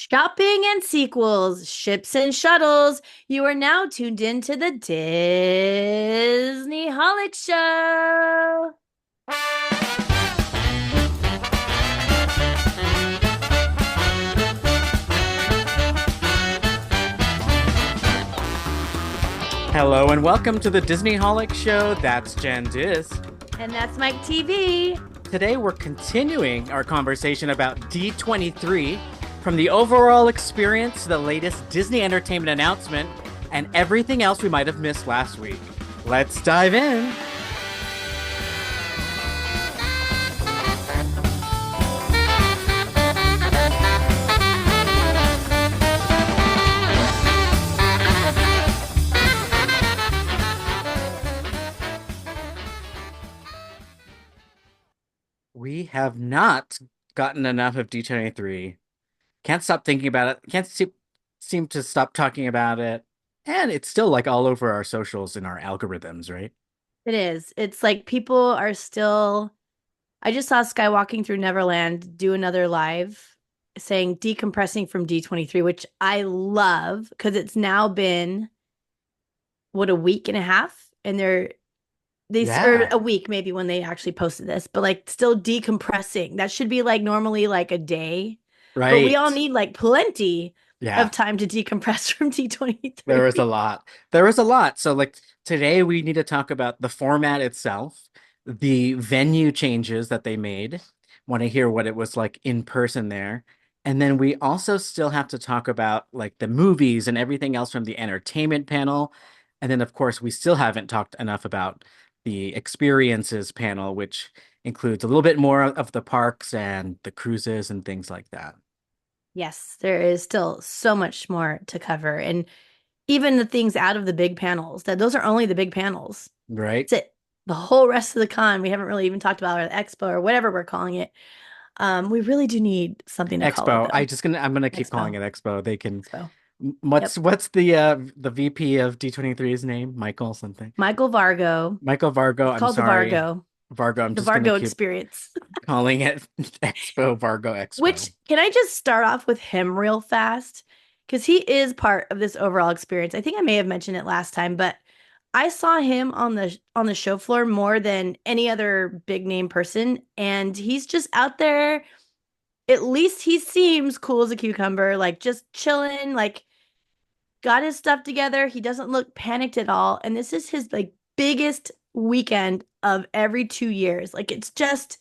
Shopping and sequels, ships and shuttles. You are now tuned in to the Disney Holic Show. Hello and welcome to the Disney Holic Show. That's Jen Dis. And that's Mike TV. Today we're continuing our conversation about D23, from the overall experience to the latest Disney entertainment announcement and everything else we might have missed last week. Let's dive in. We have not gotten enough of D23. Can't stop thinking about it. Can't seem to stop talking about it. And it's still like all over our socials and our algorithms, right? It is. It's like people are still. I just saw Skywalking Through Neverland do another live saying decompressing from D23, which I love because it's now been what, a week and a half, and or Yeah, a week maybe when they actually posted this, but like still decompressing. That should be like normally like a day, but we all right. need like plenty of Yeah. time to decompress from There was a D23. lot. There was a lot. So, like, today we need to talk about the format itself, the venue changes that they made. Want to hear what it was like in person there. And then we also still have to talk about like the movies and everything else from the entertainment panel. And then, of course, we still haven't talked enough about the experiences panel, which includes a little bit more of the parks and the cruises and things like that. Yes, there is still so much more to cover. And even the things out of the big panels, that those are only the big panels. Right? That's it. The whole rest of the con, we haven't really even talked about, or the expo or whatever we're calling it. We really do need something to call it Expo. though. I'm gonna keep calling Expo. it Expo. They can. Expo. What's Yep. what's the VP of D23's name? Michael something. Michael Vargo. Michael Vargo. It's I'm called the sorry, Vargo. Vargo. I'm The just gonna Vargo keep experience. calling it Expo. Vargo Expo. Which, can I just start off with him real fast? Because he is part of this overall experience. I think I may have mentioned it last time, but I saw him on the show floor more than any other big name person, and he's just out there. At least he seems cool as a cucumber, like just chilling, like got his stuff together. He doesn't look panicked at all, and this is his like biggest weekend of every 2 years. Like it's just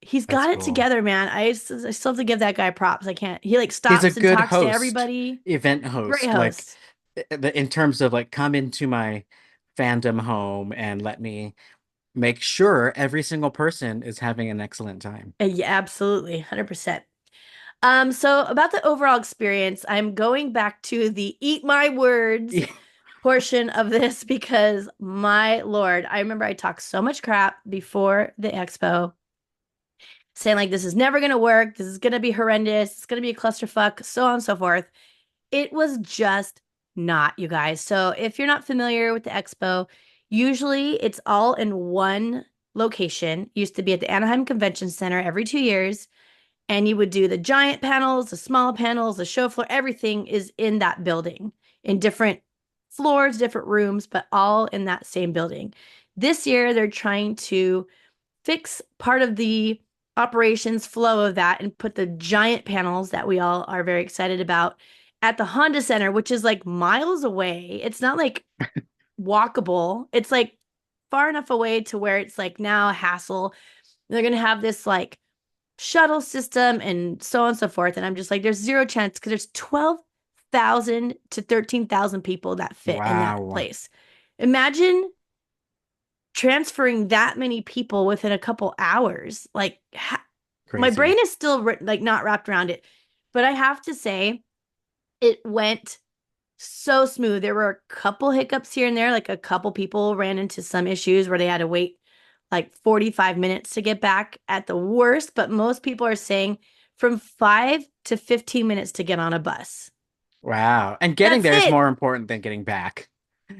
he's That's got it cool. together, man. I still have to give that guy props. I can't. He like He's a stops and good talks to host, everybody. event Great host. Like host. in terms of like come into my fandom home and let me make sure every single person is having an excellent time. Yeah, absolutely, 100%. So about the overall experience, I'm going back to the eat my words portion of this because my Lord, I remember I talked so much crap before the expo, saying like this is never gonna work, this is gonna be horrendous, it's gonna be a clusterfuck, so on and so forth. It was just not, you guys. So if you're not familiar with the expo, usually it's all in one location. Used to be at the Anaheim Convention Center every 2 years, and you would do the giant panels, the small panels, the show floor, everything is in that building in different floors, different rooms, but all in that same building. This year, they're trying to fix part of the operations flow of that and put the giant panels that we all are very excited about at the Honda Center, which is like miles away. It's not like walkable, it's like far enough away to where it's like now a hassle. They're going to have this like shuttle system and so on and so forth. And I'm just like, there's zero chance because there's 12,000 to 13,000 people that fit in that Wow. place. Imagine transferring that many people within a couple hours. Like, my brain Crazy. is still like not wrapped around it. But I have to say, it went so smooth. There were a couple hiccups here and there, like a couple people ran into some issues where they had to wait like 45 minutes to get back at the worst, but most people are saying from 5 to 15 minutes to get on a bus. Wow. And getting That's there is it. more important than getting back.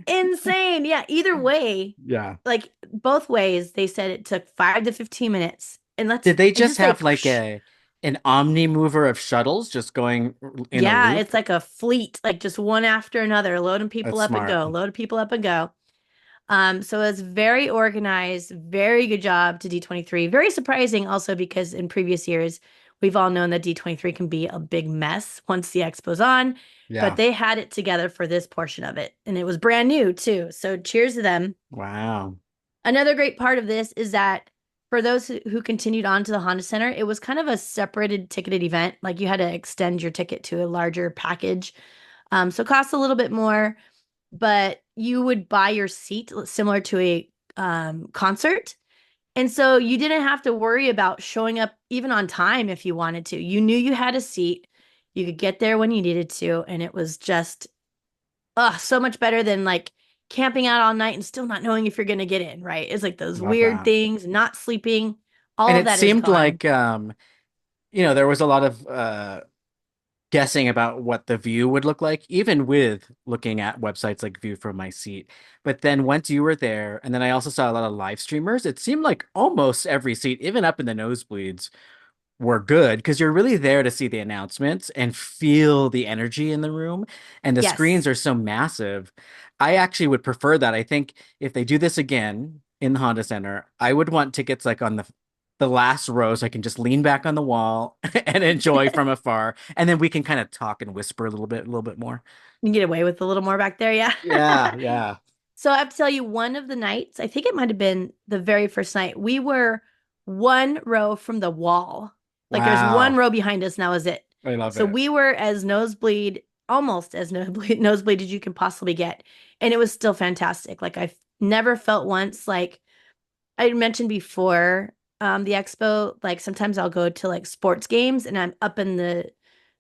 Insane. Yeah, either way, Yeah. like both ways, they said it took 5 to 15 minutes. And let's Did they and just just have like like whoosh. an omni mover of shuttles just going in a Yeah, loop. it's like a fleet, like just one after another, loading people That's up and smart. go, loading people up and go. So it's very organized, very good job to D23. Very surprising also because in previous years, we've all known that D23 can be a big mess once the expo's on, but Yeah. they had it together for this portion of it. And it was brand new too. So cheers to them. Wow. Another great part of this is that for those who continued on to the Honda Center, it was kind of a separated ticketed event. Like you had to extend your ticket to a larger package. So it costs a little bit more, but you would buy your seat similar to a concert. And so you didn't have to worry about showing up even on time if you wanted to. You knew you had a seat. You could get there when you needed to. And it was just so much better than like camping out all night and still not knowing if you're going to get in, right? It's like those Love weird that. things, not sleeping, And all of it that is seemed gone. like there was a lot of guessing about what the view would look like, even with looking at websites like View from My Seat. But then once you were there, and then I also saw a lot of live streamers, it seemed like almost every seat, even up in the nosebleeds, were good because you're really there to see the announcements and feel the energy in the room. And the screens Yes. are so massive. I actually would prefer that. I think if they do this again in the Honda Center, I would want tickets like on the last row so I can just lean back on the wall and enjoy from afar. And then we can kind of talk and whisper a little bit more. You can get away with a little more back there, yeah. Yeah, yeah. So I have to tell you, one of the nights, I think it might have been the very first night, we were one row from the wall. Like there's one Wow. row behind us, and that was it. I love So it. we were as nosebleed, almost as nosebleed as you can possibly get. And it was still fantastic. Like I've never felt once like I mentioned before, the expo, like sometimes I'll go to like sports games and I'm up in the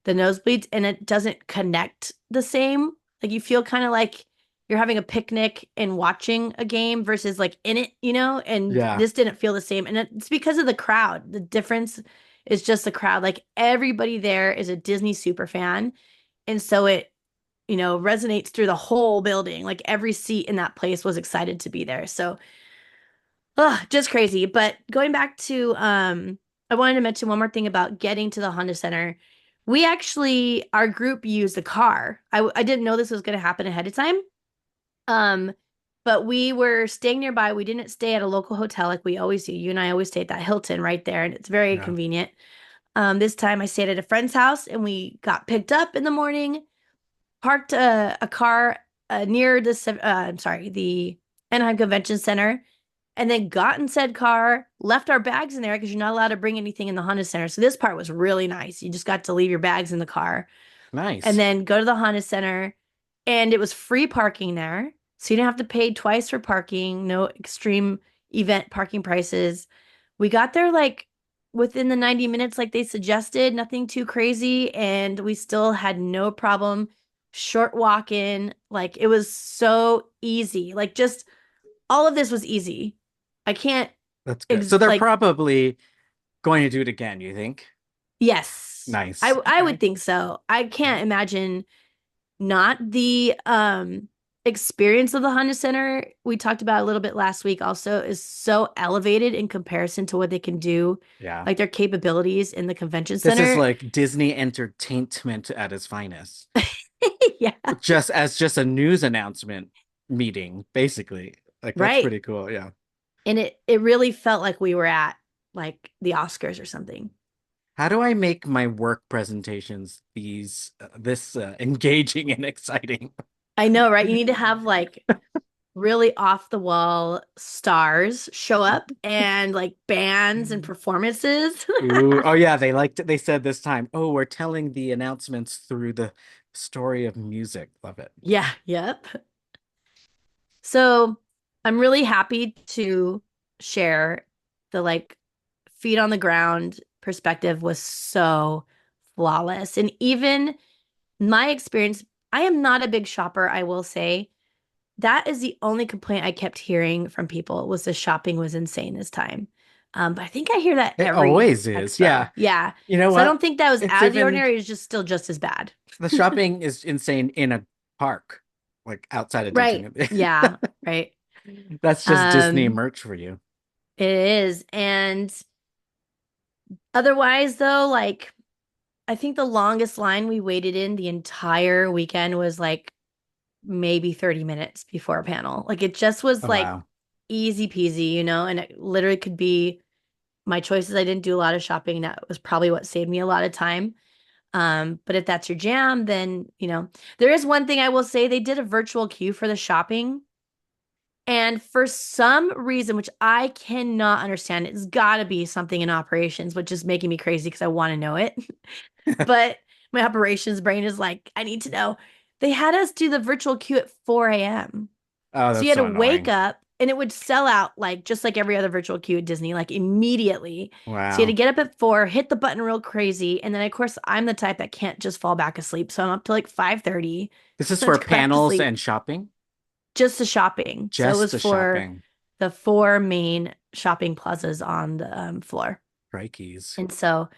nosebleeds and it doesn't connect the same. Like you feel kind of like you're having a picnic and watching a game versus like in it, and Yeah. this didn't feel the same. And it's because of the crowd. The difference is just the crowd. Like everybody there is a Disney super fan. And so it, resonates through the whole building. Like every seat in that place was excited to be there. So just crazy. But going back to I wanted to mention one more thing about getting to the Honda Center. We actually our group used a car. I didn't know this was going to happen ahead of time. Um but we were staying nearby. We didn't stay at a local hotel like we always do. You and I always stay at that Hilton right there, and it's very Yeah. convenient. This time I stayed at a friend's house and we got picked up in the morning, parked a car near I'm sorry, the Anaheim Convention Center, and then got in said car, left our bags in there because you're not allowed to bring anything in the Honda Center. So this part was really nice. You just got to leave your bags in the car and Nice. then go to the Honda Center. And it was free parking there. So you didn't have to pay twice for parking, no extreme event parking prices. We got there like within the 90 minutes, like they suggested, nothing too crazy. And we still had no problem. Short walk in. Like it was so easy. Like just all of this was easy. I can't That's good. So they're like probably going to do it again, you think? yes. I Nice. I Okay. would think so. I Yeah. can't imagine not the experience of the Honda Center we talked about a little bit last week also is so elevated in comparison to what they can do, Yeah. like their capabilities in the convention This is center. like Disney entertainment at its finest. Yeah, Just a news announcement meeting, basically. Like that's right. pretty cool. Yeah. And it really felt like we were at like the Oscars or something. How do I make my work presentations these this engaging and exciting? I know, right? You need to have like really off the wall stars show up and like bands and performances. Ooh, oh yeah, they said this time, "Oh, we're telling the announcements through the story of music." Love it. Yeah, yep. So I'm really happy to share the like feet on the ground perspective was so flawless. And even my experience, I am not a big shopper, I will say. That is the only complaint I kept hearing from people was the shopping was insane this time. But I think I hear that It every always is. expo. Yeah. Yeah. You know So I what? don't think that was It's out of the even ordinary. It's just still just as bad. the shopping is insane in a park, like outside of Right. D23. Yeah. Right. That's just Disney Um, merch for you. it is. And Otherwise, though, like I think the longest line we waited in the entire weekend was like maybe 30 minutes before a panel. Like it just was Oh like wow. easy peasy, and it literally could be my choices. I didn't do a lot of shopping. That was probably what saved me a lot of time. But if that's your jam, then, there is one thing I will say. They did a virtual queue for the shopping. And for some reason, which I cannot understand, it's got to be something in operations, which is making me crazy because I want to know it. But my operations brain is like, I need to know. They had us do the virtual queue at 4 a.m. Oh, So you that's had to so wake annoying. up and it would sell out like just like every other virtual queue at Disney, like immediately. So you had to Wow. get up at 4, hit the button real crazy. And then of course I'm the type that can't just fall back asleep. So I'm up to like 5:30 This is for to go back to panels sleep. and shopping? Just the shopping. So it Just was the for shopping. the four main shopping plazas on the floor. Crikeys. And so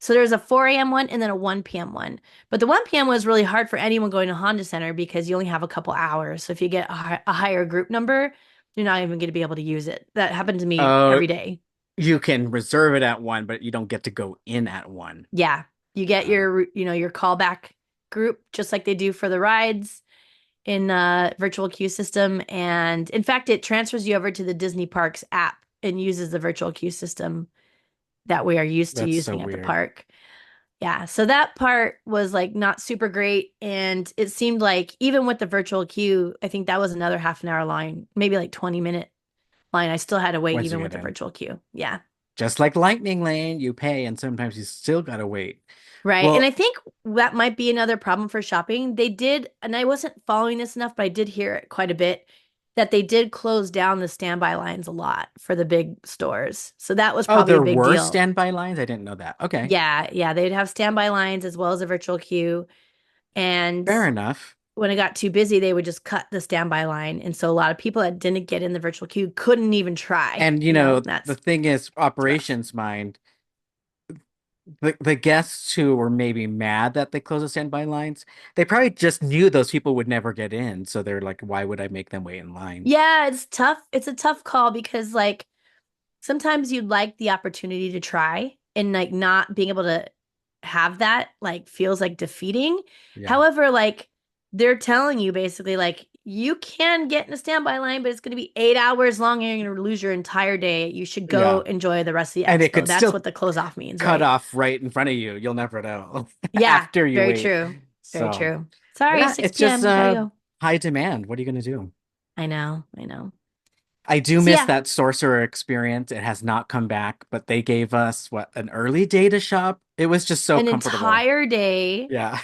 there's a 4 a.m. one and then a 1 p.m. one. But the 1 p.m. was really hard for anyone going to Honda Center because you only have a couple hours. So if you get a higher group number, you're not even going to be able to use it. That happened to me Oh, every day. you can reserve it at one, but you don't get to go in at one. Yeah. You get Uh, your callback group just like they do for the rides in virtual queue system. And in fact, it transfers you over to the Disney Parks app and uses the virtual queue system that we are used to that's so using at the weird. park. Yeah, so that part was like not super great. And it seemed like even with the virtual queue, I think that was another half an hour line, maybe like 20-minute line. I still had to wait Once you even with get the in. virtual queue. Yeah. Just like Lightning Lane, you pay and sometimes you still gotta wait. Right. And I Well, think that might be another problem for shopping. They did, and I wasn't following this enough, but I did hear it quite a bit that they did close down the standby lines a lot for the big stores. So that was oh, probably a there big were deal. standby lines? I didn't know that. Okay. Yeah, yeah, they'd have standby lines as well as a virtual queue. And Fair enough. when it got too busy, they would just cut the standby line. And so a lot of people that didn't get in the virtual queue couldn't even try. And the thing is, It's rough. operations mind, the guests who were maybe mad that they closed the standby lines, they probably just knew those people would never get in. So they're like, why would I make them wait in line? Yeah, it's tough. It's a tough call because like sometimes you'd like the opportunity to try and like not being able to have that like feels like defeating. Yeah. However, like they're telling you basically like you can get in a standby line, but it's going to be 8 hours long and you're going to lose your entire day. You should go Yeah. enjoy the rest of the And it expo. could That's still what the close off means, cut right? off right in front of you. You'll never know Yeah, after you very wait. true. Very So, true. Sorry, yeah, it's 6 just p.m. Gotta go. high demand. What are you going to do? I know, I know. I do So miss yeah, that sorcerer experience. It has not come back, but they gave us what, an early day to shop. It was just so an comfortable. entire day Yeah.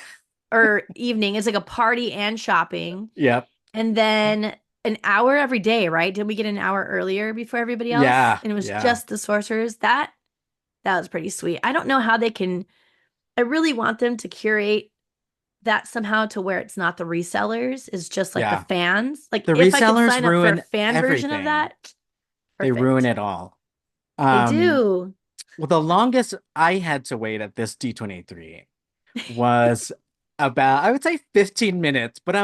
or evening is like a party and shopping. Yep. And then an hour every day, right? Did we get an hour earlier before everybody else? Yeah. And it was Yeah. just the sorcerers. That was pretty sweet. I don't know how they can. I really want them to curate that somehow to where it's not the resellers, is just like the Yeah. fans. Like The if I could resellers sign up for a ruin fan version of everything. that, They ruin perfect. it all. They Um, do. well, the longest I had to wait at this D23 was about, I would say 15 minutes, but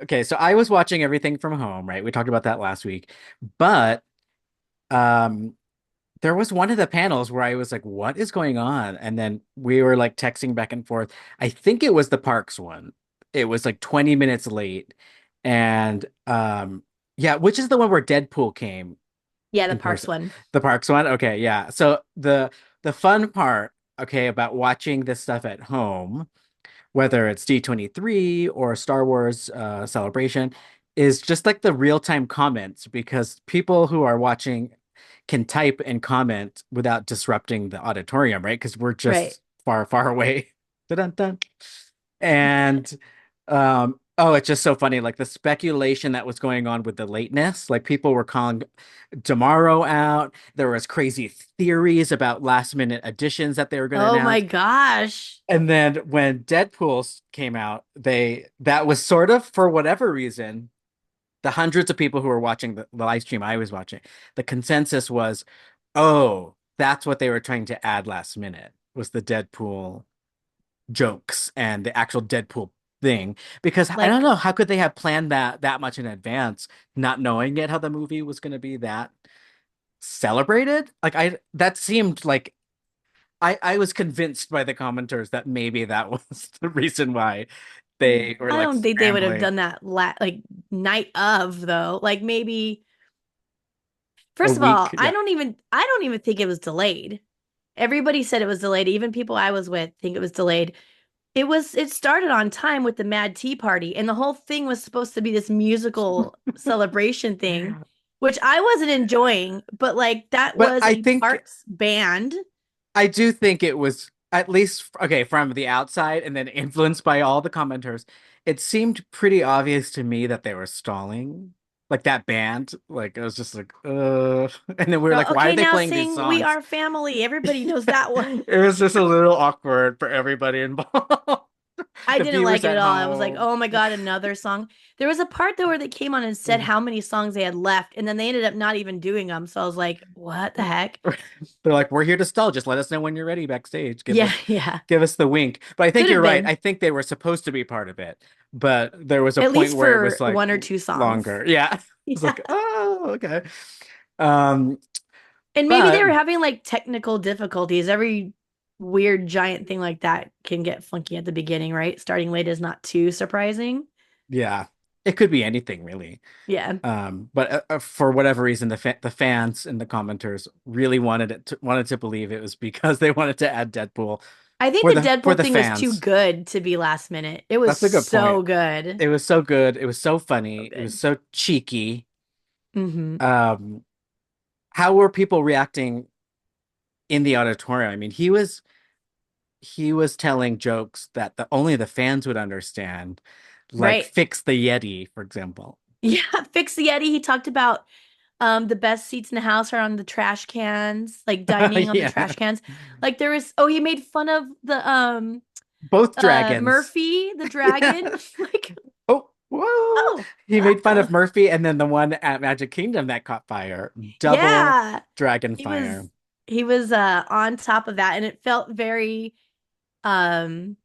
okay, so I was watching everything from home, right? We talked about that last week. But um there was one of the panels where I was like, what is going on? And then we were like texting back and forth. I think it was the parks one. It was like 20 minutes late. And yeah, which is the one where Deadpool came Yeah, the in Parks person. one. The parks one? Okay, yeah. So the fun part, okay, about watching this stuff at home, whether it's D23 or Star Wars Celebration, is just like the real-time comments because people who are watching can type and comment without disrupting the auditorium, right? Because we're Right. just far, far away. Dun-dun-dun. And oh, it's just so funny. Like the speculation that was going on with the lateness, like people were calling tomorrow out. There was crazy theories about last minute additions that they were going to Oh my announce. gosh. And then when Deadpool came out, they that was sort of for whatever reason, the hundreds of people who were watching the live stream I was watching, the consensus was, oh, that's what they were trying to add last minute was the Deadpool jokes and the actual Deadpool thing. Because I don't Like know, how could they have planned that much in advance, not knowing yet how the movie was going to be that celebrated? Like I that seemed like I was convinced by the commenters that maybe that was the reason why they were I like don't think they would have scrambling done that like night of though. Like maybe a first of week. all, Yeah. I don't even think it was delayed. Everybody said it was delayed. Even people I was with think it was delayed. It started on time with the Mad Tea Party, and the whole thing was supposed to be this musical celebration thing, which I wasn't enjoying, but like that But was I a think parks band. I do think it was at least okay from the outside and then influenced by all the commenters. It seemed pretty obvious to me that they were stalling. Like that band, like it was just like, and then we were like, why are Okay, they now playing these sing We songs? Are Family. Everybody knows that one. It was just a little awkward for everybody involved. I The didn't viewers like it at at all. I was like, home. oh my God, another song. There was a part though where they came on and said how many songs they had left, and then they ended up not even doing them. So I was like, what the heck? They're like, we're here to stall. Just let us know when you're ready backstage. Yeah, yeah. Give us the wink. But I think Could have you're right. I been, think they were supposed to be part of it, but there was a at point least where it was for like one or two songs. longer. Yeah. It's Yeah. like, oh, okay. Um, And maybe they but were having like technical difficulties. Every weird giant thing like that can get funky at the beginning, right? Starting late is not too surprising. yeah, it could be anything really. Yeah. But for whatever reason, the fans and the commenters really wanted to believe it was because they wanted to add Deadpool I think for the for Deadpool the thing was too fans. good to be last minute. It was That's a good point. so good. It was so good. It was so So funny. It was good. so cheeky. Hmm. Um, how were people reacting in the auditorium? I mean, he was telling jokes that only the fans would understand, like Right. fix the Yeti, for example. Yeah. Fix the Yeti. He talked about the best seats in the house are on the trash cans, like dining on the Yeah, trash cans. Like there was he made fun of the both dragons. Murphy, the Yeah. dragon. Like, Oh, whoa. oh, He made fun of Murphy and then the one at Magic Kingdom that caught fire. Double yeah. dragon He was fire. he was on top of that and it felt very um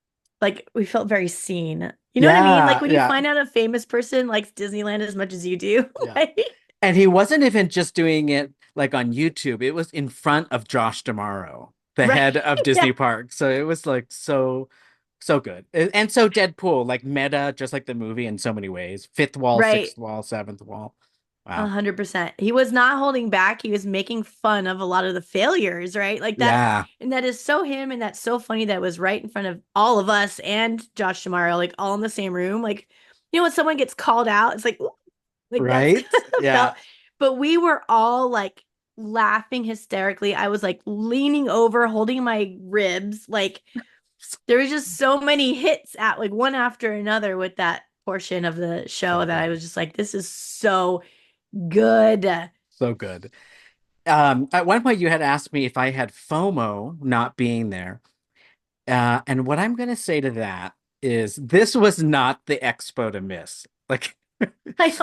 like we felt very seen. You know what I mean? Like Yeah, when you yeah, find out a famous person likes Disneyland as much as you do. yeah. Like, And he wasn't even just doing it like on YouTube. It was in front of Josh D'Amaro, the right. head of Yeah. Disney Parks. So it was like so good. And so Deadpool, like meta, just like the movie in so many ways. Fifth wall, Right. sixth wall, seventh wall. Wow. 100%. He was not holding back. He was making fun of a lot of the failures, right? Like that, Yeah, and that is so him, and that's so funny that it was right in front of all of us and Josh Tomorrow, like all in the same room. Like, when someone gets called out, it's like, "Ooh," like that's right? felt. Yeah. But we were all like laughing hysterically. I was like leaning over, holding my ribs. Like there was just so many hits at like one after another with that portion of the show So that I good. was just like, this is so good. So good. At one point you had asked me if I had FOMO not being there. And what I'm gonna say to that is this was not the expo to miss. Like Like,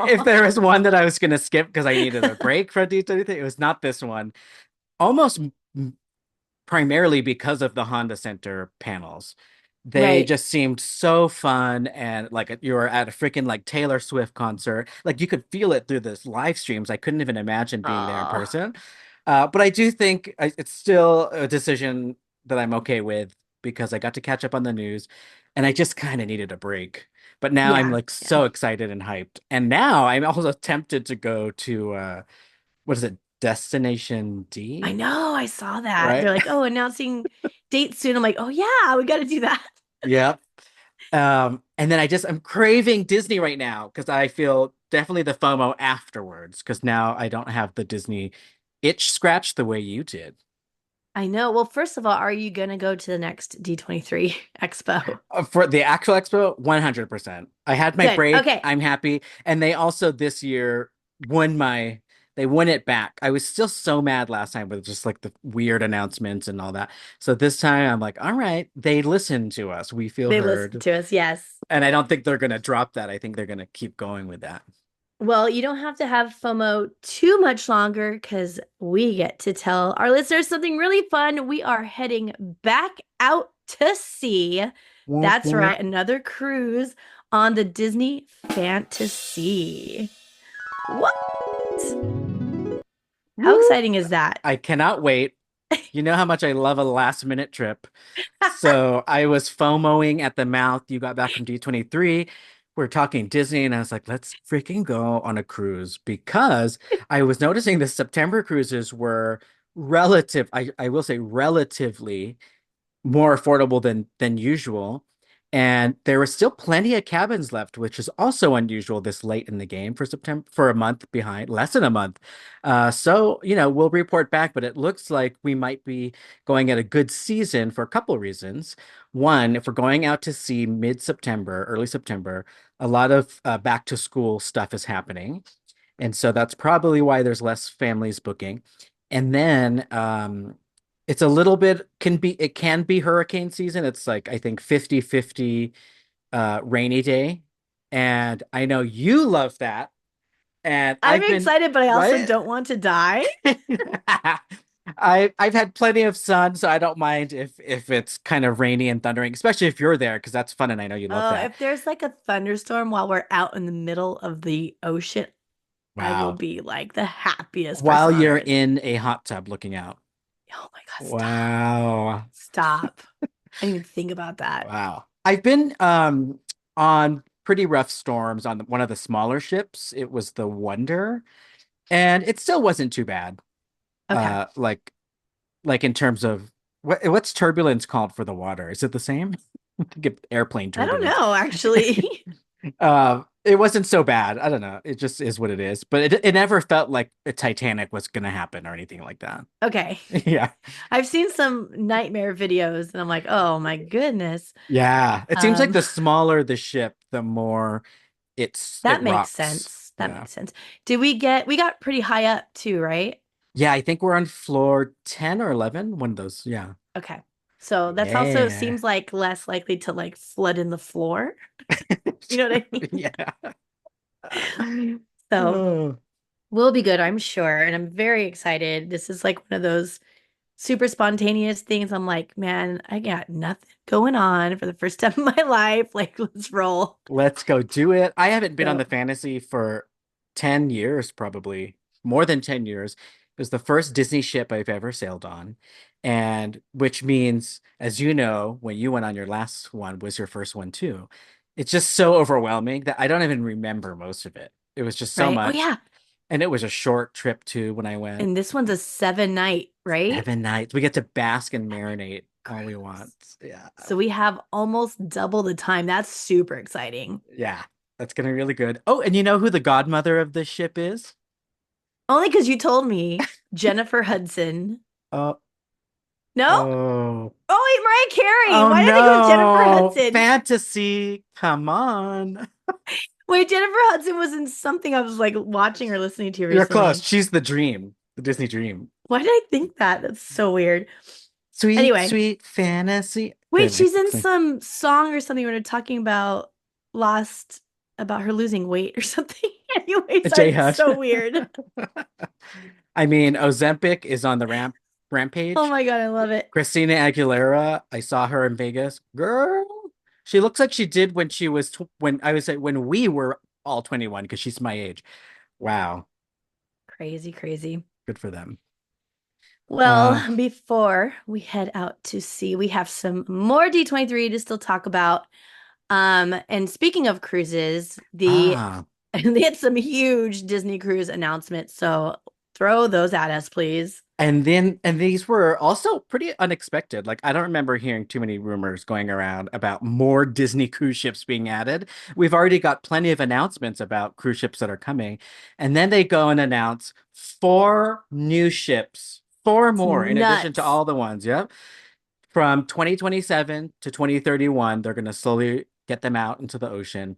if there oh, was one that I was gonna skip because I needed a break from D23, it was not this one. Almost primarily because of the Honda Center panels. They right. just seemed so fun and like you were at a freaking like Taylor Swift concert. Like you could feel it through this live streams. I couldn't even imagine being there in Oh, person. But I do think it's still a decision that I'm okay with because I got to catch up on the news and I just kind of needed a break. But now I'm yeah, like yeah. so excited and hyped. And now I'm also tempted to go to what is it? Destination I D, know. I saw that. right? They're like, oh, announcing dates soon. I'm like, oh yeah, we got to do that. Yeah. And then I'm craving Disney right now because I feel definitely the FOMO afterwards because now I don't have the Disney itch scratch the way you did. I know. Well, first of all, are you gonna go to the next D23 Expo? For the actual expo, 100%. I had my Good. break. Okay. I'm happy. And they also this year won my they won it back. I was still so mad last time with just like the weird announcements and all that. So this time I'm like, all right, they listened to us. We feel They listened heard. to us. Yes. And I don't think they're gonna drop that. I think they're gonna keep going with that. Well, you don't have to have FOMO too much longer because we get to tell our listeners something really fun. We are heading back out to sea. Womp That's womp. right, another cruise on the Disney Fantasy. What? How Woo! exciting is that? I cannot wait. You know how much I love a last minute trip. So I was FOMOing at the mouth. You got back from D23. We're talking Disney, and I was like, let's freaking go on a cruise because I was noticing the September cruises were I will say relatively more affordable than usual. And there were still plenty of cabins left, which is also unusual this late in the game for September, for a month behind, less than a month. So, we'll report back, but it looks like we might be going at a good season for a couple of reasons. One, if we're going out to sea mid-September, early September, a lot of back to school stuff is happening. And so that's probably why there's less families booking. And then it's a little bit it can be hurricane season. It's like I think 50-50 rainy day. And I know you love that. And I'm I've been excited, but I also right. don't want to die. I've had plenty of sun, so I don't mind if it's kind of rainy and thundering, especially if you're there, because that's fun and I know you love Oh, that. if there's like a thunderstorm while we're out in the middle of the ocean, I will Wow. be like the happiest While person on you're earth. in a hot tub looking out. Oh my God, stop. Wow. Stop. I didn't even think about that. Wow. I've been on pretty rough storms on one of the smaller ships. It was the Wonder, and it still wasn't too bad. Okay. Like in terms of what's turbulence called for the water? Is it the same? I think of airplane I don't turbulence. know, actually. It wasn't so bad. I don't know. It just is what it is. But it never felt like a Titanic was gonna happen or anything like that. Okay. Yeah. I've seen some nightmare videos and I'm like, oh my goodness. Yeah. It seems like Um, the smaller the ship, the more it that makes rocks. sense. That Yeah. makes sense. We got pretty high up too, right? Yeah, I think we're on floor 10 or 11, one of those. Yeah. Okay. So that's also Yeah. seems like less likely to like flood in the floor. You know what I mean? Yeah. So Oh, we'll be good, I'm sure. And I'm very excited. This is like one of those super spontaneous things. I'm like, man, I got nothing going on for the first time in my life. Like, let's roll. let's go do it. I haven't been on the So fantasy for 10 years, probably more than 10 years. It was the first Disney ship I've ever sailed on. And which means, as you know, when you went on your last one was your first one too. It's just so overwhelming that I don't even remember most of it. It was just so right. Oh much. yeah. And it was a short trip too when I went. And this one's a 7 night, right? 7 nights. We get to bask and marinate all we want. Gross. Yeah. So we have almost double the time. That's super exciting. Yeah. That's gonna be really good. Oh, and you know who the godmother of this ship is? Only because you told me Jennifer Hudson. Oh, No? oh, Oh, wait, Mariah Carey. oh Why did I think it was Jennifer no. Hudson? Fantasy. Come on. Wait, Jennifer Hudson was in something I was like watching or listening to You're close. recently. She's the dream, the Disney dream. Why did I think that? That's so weird. Sweet, Anyway, sweet fantasy. wait, Anyway, she's in some song or something when they're talking about lost about her losing weight or something. Anyway, J sorry, it's Hud. so weird. I mean, Ozempic is on the Oh rampage. my God, I love it. Christina Aguilera, I saw her in Vegas. Girl, she looks like she did when she was tw when I was when we were all 21 because she's my age. Wow, Crazy, crazy. good for them. Uh, Well, before we head out to sea, we have some more D23 to still talk about. And speaking of cruises, ah, they had some huge Disney cruise announcements, so throw those at us, please. and these were also pretty unexpected. Like I don't remember hearing too many rumors going around about more Disney cruise ships being added. We've already got plenty of announcements about cruise ships that are coming, and then they go and announce four new ships, four It's more in addition to nuts. all the ones. Yep. From 2027 to 2031, they're going to slowly get them out into the ocean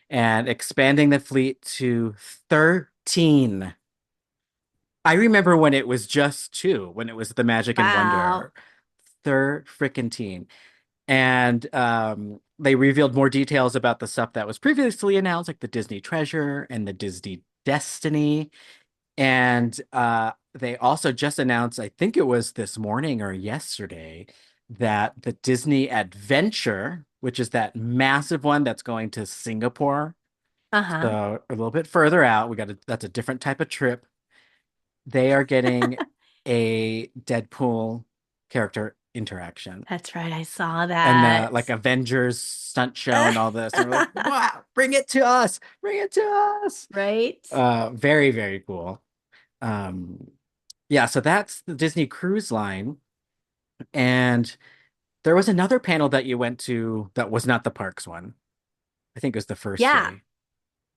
and expanding the fleet to 13. I remember when it was just two, when it was the Magic and Wow. Wonder. Third freaking teen. And they revealed more details about the stuff that was previously announced, like the Disney Treasure and the Disney Destiny. And they also just announced, I think it was this morning or yesterday, that the Disney Adventure, which is that massive one that's going to Singapore, Uh-huh. so a little bit further out, that's a different type of trip. They are getting a Deadpool character interaction. That's right. I saw And that. like Avengers stunt show and all this. And we're like, wow, bring it to us. Bring it to us. Right? Very, very cool. Um, yeah, so that's the Disney Cruise Line. And there was another panel that you went to that was not the parks one. I think it was the first Yeah. day.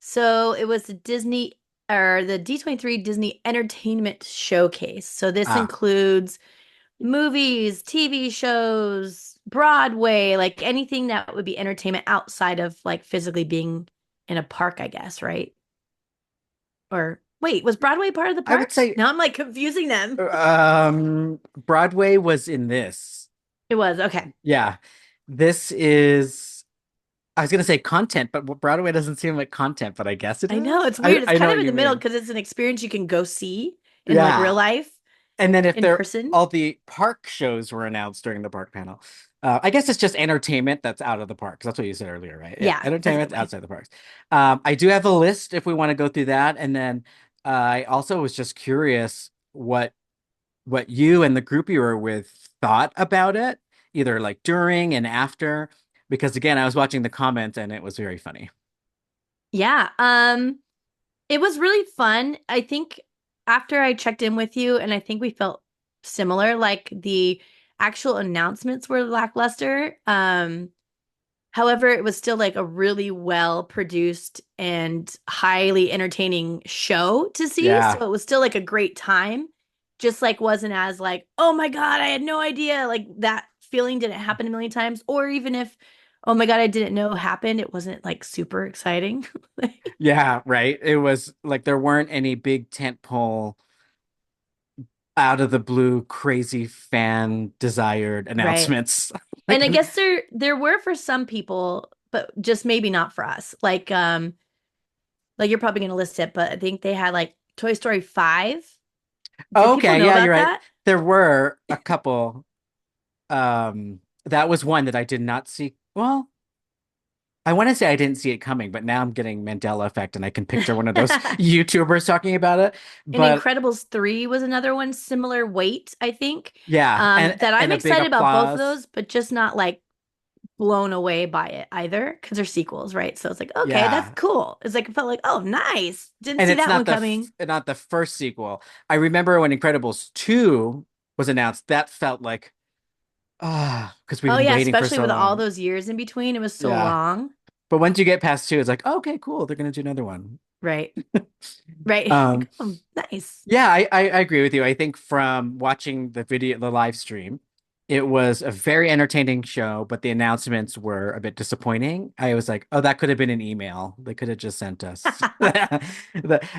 So it was the Disney or the D23 Disney Entertainment Showcase. So this Ah, includes movies, TV shows, Broadway, like anything that would be entertainment outside of like physically being in a park, I guess, right? Or wait, was Broadway part of the I would parks? say Now I'm like confusing them. Broadway was in this. It was okay. Yeah. This is I was gonna say content, but Broadway doesn't seem like content, but I guess it I know is. it's weird. It's I know kind of what in you the middle mean. because it's an experience you can go see in like real Yeah. life And then if in there person. all the park shows were announced during the park panel, I guess it's just entertainment that's out of the parks. That's what you said earlier, right? Yeah, Yeah, entertainment okay. outside the parks. I do have a list if we want to go through that, and then I also was just curious what you and the group you were with thought about it, either like during and after, because again, I was watching the comments and it was very funny. Yeah. It was really fun. I think after I checked in with you, and I think we felt similar, like the actual announcements were lackluster. However, it was still like a really well produced and highly entertaining show to see. Yeah. So it was still like a great time. Just like wasn't as like, oh my God, I had no idea. Like that feeling didn't happen a million times. Or even if, oh my God, I didn't know happened, it wasn't like super exciting. Yeah, right. It was like there weren't any big tentpole out of the blue crazy fan desired Right. announcements. And Like I guess there were for some people, but just maybe not for us. Like you're probably gonna list it, but I think they had like Toy Story 5. Did oh, people okay, know yeah, you're about right. that? There were a couple that was one that I did not see. Well, I want to say I didn't see it coming, but now I'm getting Mandela effect and I can picture one of those YouTubers talking about it. And But Incredibles 3 was another one, similar weight, I think. yeah, That I'm and a big excited about both of applause. those, but just not like blown away by it either, because they're sequels, right? So it's like, okay, that's Yeah. cool. It's like it felt like, oh, nice. Didn't And see it's that one coming. not the first sequel. I remember when Incredibles 2 was announced, that felt like because we've Oh been yeah, waiting for especially so with all long. those years in between, it was so Yeah. long. But once you get past 2, it's like, okay, cool, they're gonna do another one. Right. Right. Like, Um, oh, nice. yeah, I agree with you. I think from watching the live stream, it was a very entertaining show, but the announcements were a bit disappointing. I was like, oh, that could have been an email. They could have just sent us.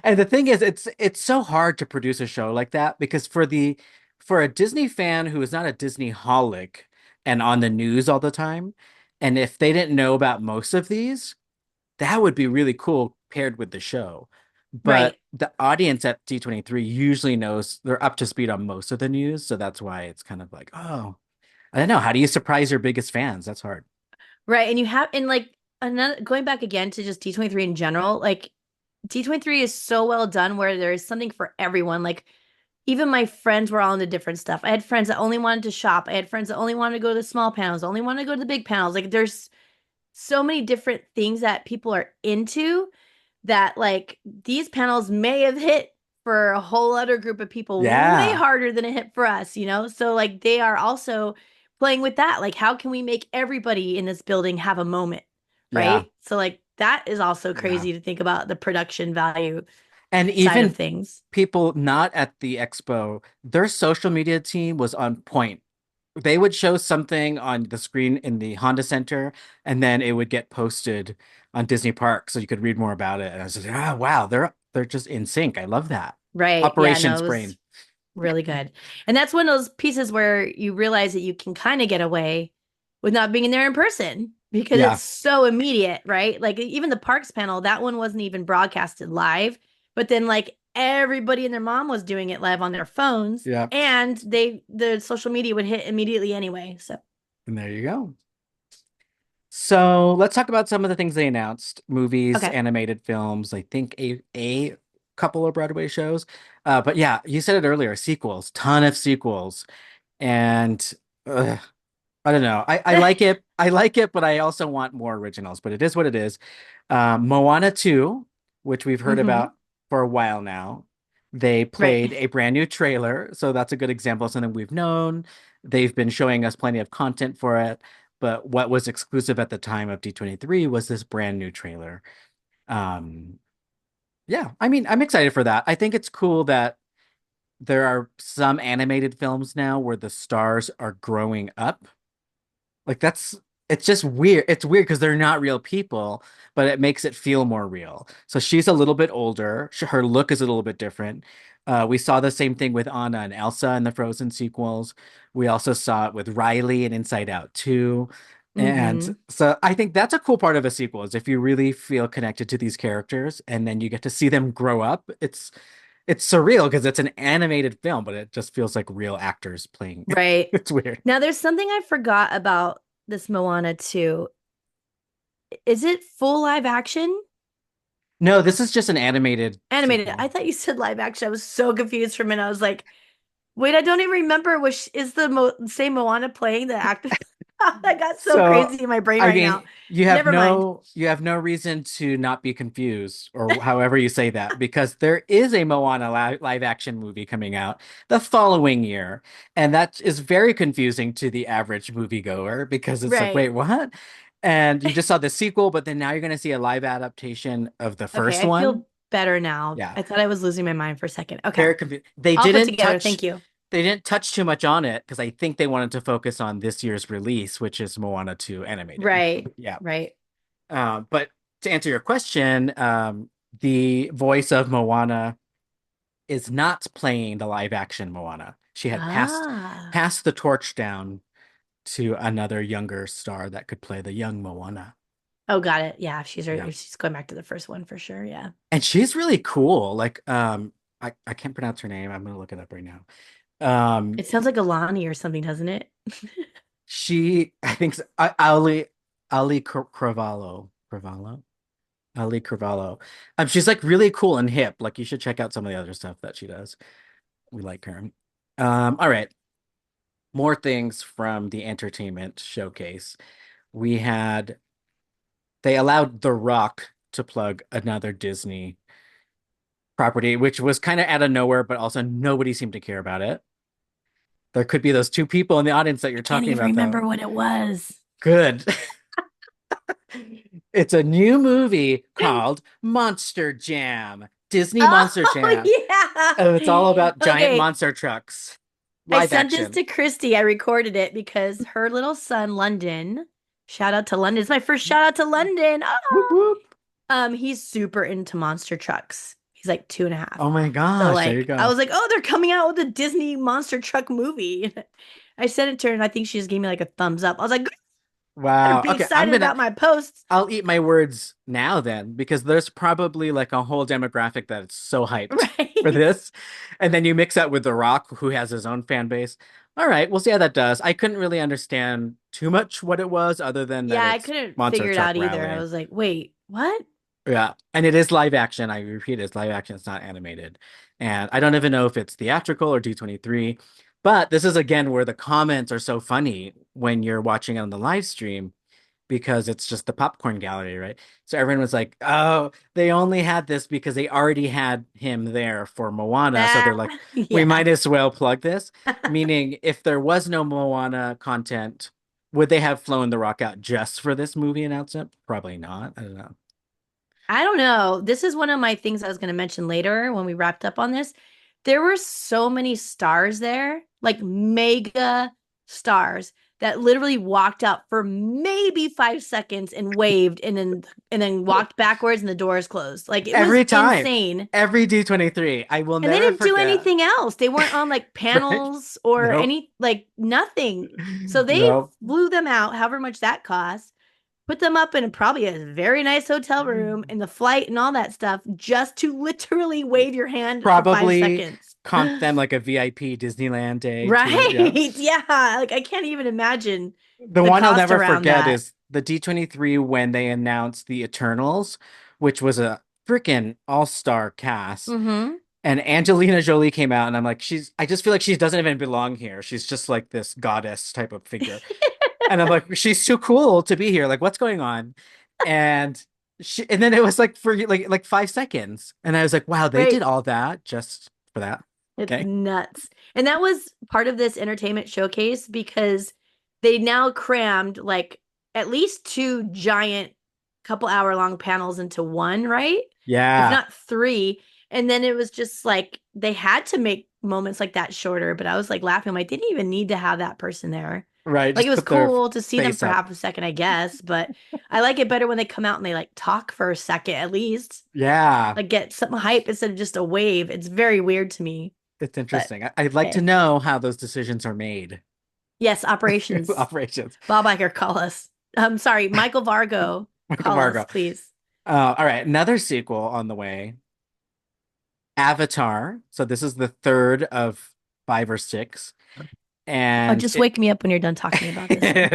And the thing is, it's so hard to produce a show like that because for a Disney fan who is not a Disney holic and on the news all the time, and if they didn't know about most of these, that would be really cool paired with the show. But Right. the audience at D23 usually knows they're up to speed on most of the news, so that's why it's kind of like, oh, I don't know. How do you surprise your biggest fans? That's hard. Right. And you have, and like another, going back again to just D23 in general, like D23 is so well done where there is something for everyone. Like even my friends were all into different stuff. I had friends that only wanted to shop. I had friends that only wanted to go to the small panels, only wanted to go to the big panels. Like there's so many different things that people are into that like these panels may have hit for a whole other group of people way Yeah. harder than it hit for us, you know? So like they are also playing with that. Like how can we make everybody in this building have a moment, Yeah. right? So like that is also Yeah. crazy to think about the production value And side of even things. people not at the expo, their social media team was on point. They would show something on the screen in the Honda Center, and then it would get posted on Disney Park, so you could read more about it. And I was just like, ah, wow, they're just in sync. I love that. Right. Yeah, no, Operations it was brain. really good. And that's one of those pieces where you realize that you can kind of get away with not being in there in person because it's Yeah, so immediate, right? Like even the parks panel, that one wasn't even broadcasted live, but then like everybody and their mom was doing it live on their phones yeah. and the social media would hit immediately anyway. So, And there you go. So let's talk about some of the things they announced. Movies, okay. animated films. I think a couple of Broadway shows. But yeah, you said it earlier, sequels, ton of sequels. And ugh, I don't know. I like it. I like it, but I also want more originals. But it is what it is. Moana 2, which we've heard Hmm. about for a while now. They Right. played a brand new trailer, so that's a good example of something we've known. They've been showing us plenty of content for it, but what was exclusive at the time of D23 was this brand new trailer. Um, yeah, I mean, I'm excited for that. I think it's cool that there are some animated films now where the stars are growing up. Like that's it's just weird. It's weird because they're not real people, but it makes it feel more real. So she's a little bit older. Her look is a little bit different. We saw the same thing with Anna and Elsa in the Frozen sequels. We also saw it with Riley and Inside Out 2. And Hmm. so I think that's a cool part of a sequel is if you really feel connected to these characters and then you get to see them grow up. It's surreal because it's an animated film, but it just feels like real actors playing. Right. It's weird. Now, there's something I forgot about this Moana 2. Is it full live action? No, this is just an animated Animated. I sequel. thought you said live action. I was so confused for a minute. I was like, wait, I don't even remember which is the same Moana playing the actor. That got so So, crazy in my brain I right now. mean, Never mind. you have no reason to not be confused, or however you say that, because there is a Moana live action movie coming out the following year, and that is very confusing to the average moviegoer because it's like, Right. wait, what? And you just saw the sequel, but then now you're going to see a live adaptation of the Okay, first I one. feel better now. Yeah, I thought I was losing my mind for a second. Okay. very confused. They All put didn't together. touch Thank you. they didn't touch too much on it because I think they wanted to focus on this year's release, which is Moana 2 animated. Right. Yeah. Right. But to answer your question, the voice of Moana is not playing the live action Moana. She had Ah. passed the torch down to another younger star that could play the young Moana. Oh, got it. Yeah, Yeah. if she's going back to the first one for sure. Yeah. And she's really cool. Like I can't pronounce her name. I'm gonna look it up right now. Um It sounds like Alani or something, doesn't it? she I think Ali Cravallo. Ali Carvalho. She's like really cool and hip. Like you should check out some of the other stuff that she does. We like her. All right. More things from the entertainment showcase. We had they allowed The Rock to plug another Disney property, which was kind of out of nowhere, but also nobody seemed to care about it. There could be those two people in the audience that I you're can't talking even about, remember though. what it was. Good. It's a new movie called Monster Jam. Disney Monster Oh, Jam. It's all yeah. about giant Okay. monster trucks. I Live sent this action. to Christy. I recorded it because her little son, London, shout out to London. It's my first shout out to London. Whoop Ah. whoop. He's super into monster trucks. He's like 2.5. Oh my So gosh, there you like I go. was like, oh, they're coming out with a Disney monster truck movie. I sent it to her and I think she just gave me like a thumbs up. I was like, better Wow. be Okay, excited about my posts. I'll eat my words now then, because there's probably like a whole demographic that is so hyped for Right. this. And then you mix that with The Rock, who has his own fan base. All right, we'll see how that does. I couldn't really understand too much what it was other than that Yeah, I it's couldn't Monster figure it Truck out either. I Rally. was like, wait, what? Yeah, and it is live action. I repeat, it's live action. It's not animated. And I don't even know if it's theatrical or D23. But this is again where the comments are so funny when you're watching it on the live stream because it's just the popcorn gallery, right? So everyone was like, "Oh, they only had this because they already had him there for Moana." So they're Ah, like, "We yeah. might as well plug this." Meaning, if there was no Moana content, would they have flown The Rock out just for this movie announcement? Probably not. I don't know. I don't know. This is one of my things I was going to mention later when we wrapped up on this. There were so many stars there, like mega stars that literally walked up for maybe 5 seconds and waved and then walked backwards and the doors closed. Like it was Every time, insane. every D23, I will And they never didn't do forget. anything else. They weren't on like Right? panels or Nope. any like nothing. So they Nope. flew them out, however much that cost, put them up in probably a very nice hotel room and the flight and all that stuff just to literally wave your hand for five Probably seconds. comped them like a VIP Disneyland day too. Right? Yeah. Yeah. Like I can't even imagine The the one I'll cost never around forget that. is the D23 when they announced the Eternals, which was a freaking all-star cast. Mm-hmm. And Angelina Jolie came out, and I'm like, I just feel like she doesn't even belong here. She's just like this goddess type of figure. And I'm like, she's too cool to be here. Like, what's going on? And and then it was like for like 5 seconds. And I was like, wow, they did Right. all that just for that. It's Okay. nuts. And that was part of this entertainment showcase because they now crammed like at least two giant couple-hour long panels into one, right? If Yeah. not three. And then it was just like they had to make moments like that shorter, but I was like laughing. I'm like, they didn't even need to have that person there. Right. Like it Just was put their cool to see them face for up. half a second, I guess, but I like it better when they come out and they like talk for a second at least. Yeah. Like get some hype instead of just a wave. It's very weird to me. It's But interesting. I'd like to hey, know how those decisions are made. yes, operations. Operations. Bob Iger, call us. I'm sorry, Michael Vargo, Michael call us, Margot. please. All right. Another sequel on the way. Avatar. So this is the third of five or six. Oh, And just wake me up when you're done talking about this one.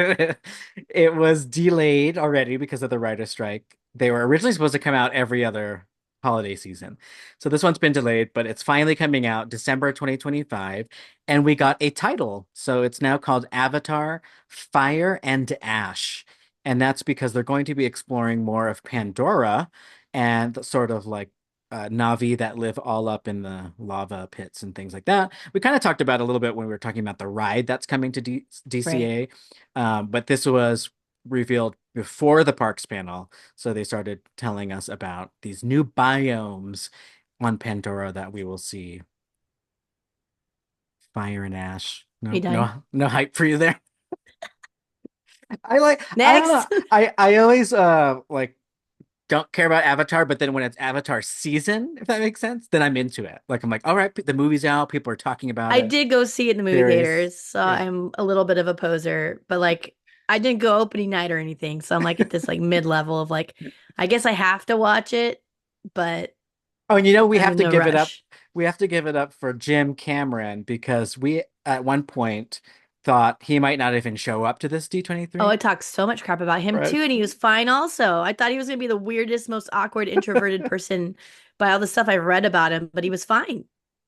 it was delayed already because of the writer strike. They were originally supposed to come out every other holiday season. So this one's been delayed, but it's finally coming out December 2025. And we got a title. So it's now called Avatar Fire and Ash. And that's because they're going to be exploring more of Pandora and the sort of like Navi that live all up in the lava pits and things like that. We kind of talked about it a little bit when we were talking about the ride that's coming to Right. DCA, but this was revealed before the parks panel, so they started telling us about these new biomes on Pandora that we will see. Fire and ash. Are you No, done? no, no hype for you there. I don't know. Next. I always like don't care about Avatar, but then when it's Avatar season, if that makes sense, then I'm into it. Like I'm like, all right, the movie's out, people are talking about I it. did go see it in the movie Theories. theaters, so Yeah. I'm a little bit of a poser, but like I didn't go opening night or anything. So I'm like at this like mid-level of like, I guess I have to watch it, but Oh, and we I'm have in to no give it up. rush. We have to give it up for Jim Cameron because we at one point thought he might not even show up to this Oh, D23. I talked so much crap about him Right. too, and he was fine also. I thought he was gonna be the weirdest, most awkward, introverted person by all the stuff I've read about him, but he was fine.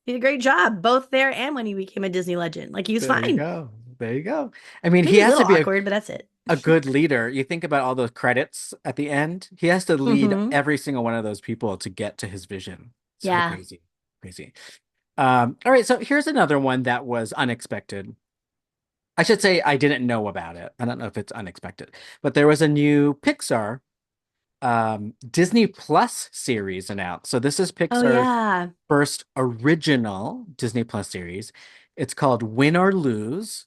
He did a great job, both there and when he became a Disney legend. Like he was There you fine. go. There you go. I mean, he Maybe a has to little be awkward, but that's it. a good leader. You think about all those credits at the end. He has to lead Hmm. every single one of those people to get to his vision. Sort of Yeah. crazy. Crazy. All right, so here's another one that was unexpected. I should say I didn't know about it. I don't know if it's unexpected, but there was a new Pixar Disney Plus series announced. So this is Oh Pixar's yeah. first original Disney Plus series. It's called Win or Lose.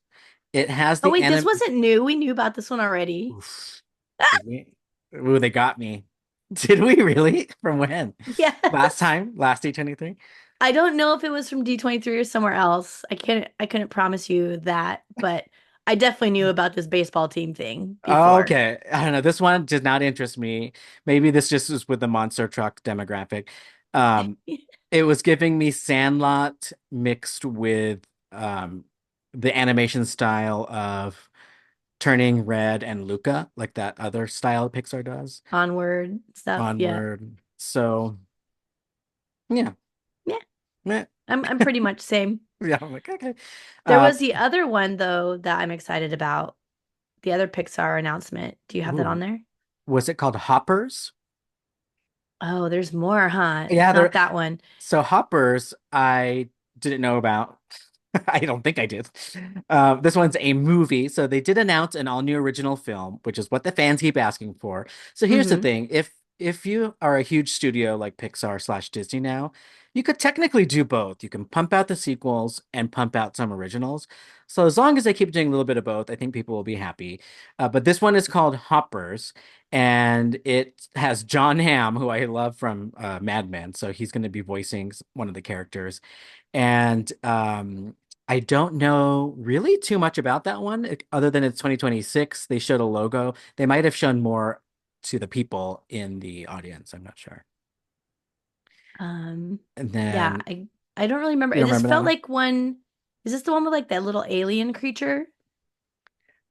It has Oh the wait, this anim. wasn't new. We knew about this one already. Oof. Did we? Ooh, they got me. Did we really? From when? Last Yes. time? Last D23? I don't know if it was from D23 or somewhere else. I couldn't promise you that, but I definitely knew about this baseball team thing before. Okay. I don't know. This one did not interest me. Maybe this just is with the monster truck demographic. Um, it was giving me Sandlot mixed with the animation style of Turning Red and Luca, like that other style Pixar does. Onward stuff. Yeah. Onward. So yeah. Yeah. Meh. I'm pretty much same. Yeah, I'm like, okay. There Uh, was the other one though that I'm excited about. The other Pixar announcement. Do you have that on ooh, there? was it called Hoppers? Oh, there's more, huh? Yeah, It's there. not that one. So Hoppers, I didn't know about. I don't think I did. This one's a movie. So they did announce an all-new original film, which is what the fans keep asking for. So here's the Hmm. thing. If you are a huge studio like Pixar slash Disney now, you could technically do both. You can pump out the sequels and pump out some originals. So as long as they keep doing a little bit of both, I think people will be happy. But this one is called Hoppers, and it has John Hamm, who I love from Mad Men. So he's going to be voicing one of the characters. And I don't know really too much about that one, other than it's 2026. They showed a logo. They might have shown more to the people in the audience. I'm not sure. Um, And yeah, then I don't really remember. you This remember that felt one? like one. Is this the one with like that little alien creature?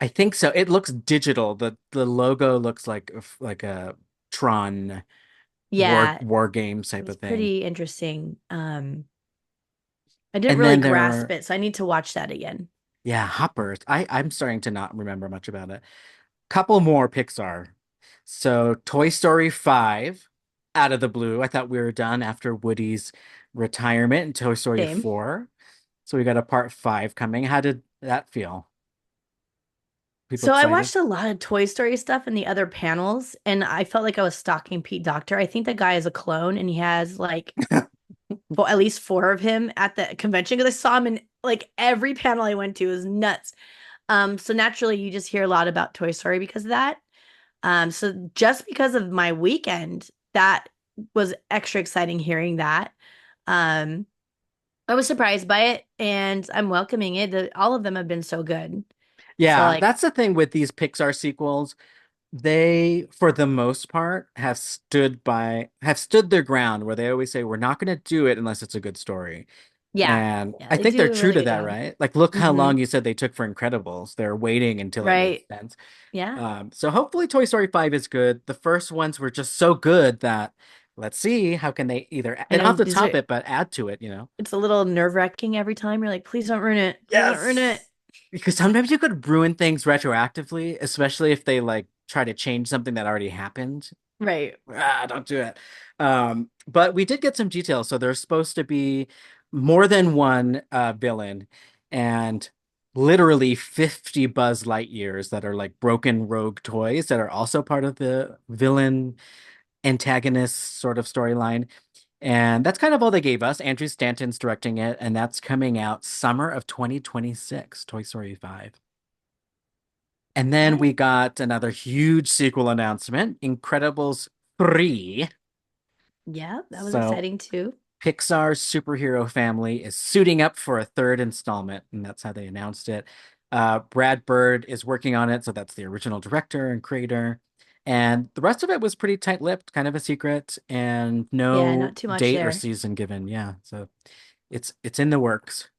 I think so. It looks digital. The logo looks like a Tron Yeah, war games it type was of thing. pretty interesting. I didn't And really then there grasp were, it, so I need to watch that again. yeah, hoppers. I'm starting to not remember much about it. Couple more Pixar. So Toy Story 5, out of the blue. I thought we were done after Woody's retirement in Toy Story Same. 4. So we got a part 5 coming. How did that feel? People So I excited? watched a lot of Toy Story stuff in the other panels, and I felt like I was stalking Pete Docter. I think the guy is a clone, and he has like at least four of him at the convention because I saw him in like every panel I went to. It was nuts. So naturally, you just hear a lot about Toy Story because of that. So just because of my weekend, that was extra exciting hearing that. Um, I was surprised by it, and I'm welcoming it. All of them have been so good. So Yeah, like, that's the thing with these Pixar sequels. They, for the most part, have stood their ground where they always say, we're not going to do it unless it's a good story. yeah, And yeah, I they think they're do a true really to good that, job. right? Like, look how Hmm. long you said they took for Incredibles. They're waiting until it makes Right. sense. Yeah. So hopefully Toy Story 5 is good. The first ones were just so good that let's see how can they either, I they don't know have to these top are, it, but add to it, it's a little nerve-wracking every time. You're like, please don't ruin it. Please don't ruin it. Yes. Because sometimes you could ruin things retroactively, especially if they like try to change something that already happened. Right. Don't do it. But we did get some details. So there's supposed to be more than one villain and literally 50 Buzz Lightyears that are like broken rogue toys that are also part of the villain antagonist sort of storyline. And that's kind of all they gave us. Andrew Stanton's directing it, and that's coming out summer of 2026, Toy Story 5. And then we Okay. got another huge sequel announcement, Incredibles 3. Yeah, that was So exciting too. Pixar's superhero family is suiting up for a third installment, and that's how they announced it. Brad Bird is working on it, so that's the original director and creator. And the rest of it was pretty tight-lipped, kind of a secret, and Yeah, no not too much date or there. season given. Yeah, so it's in the works.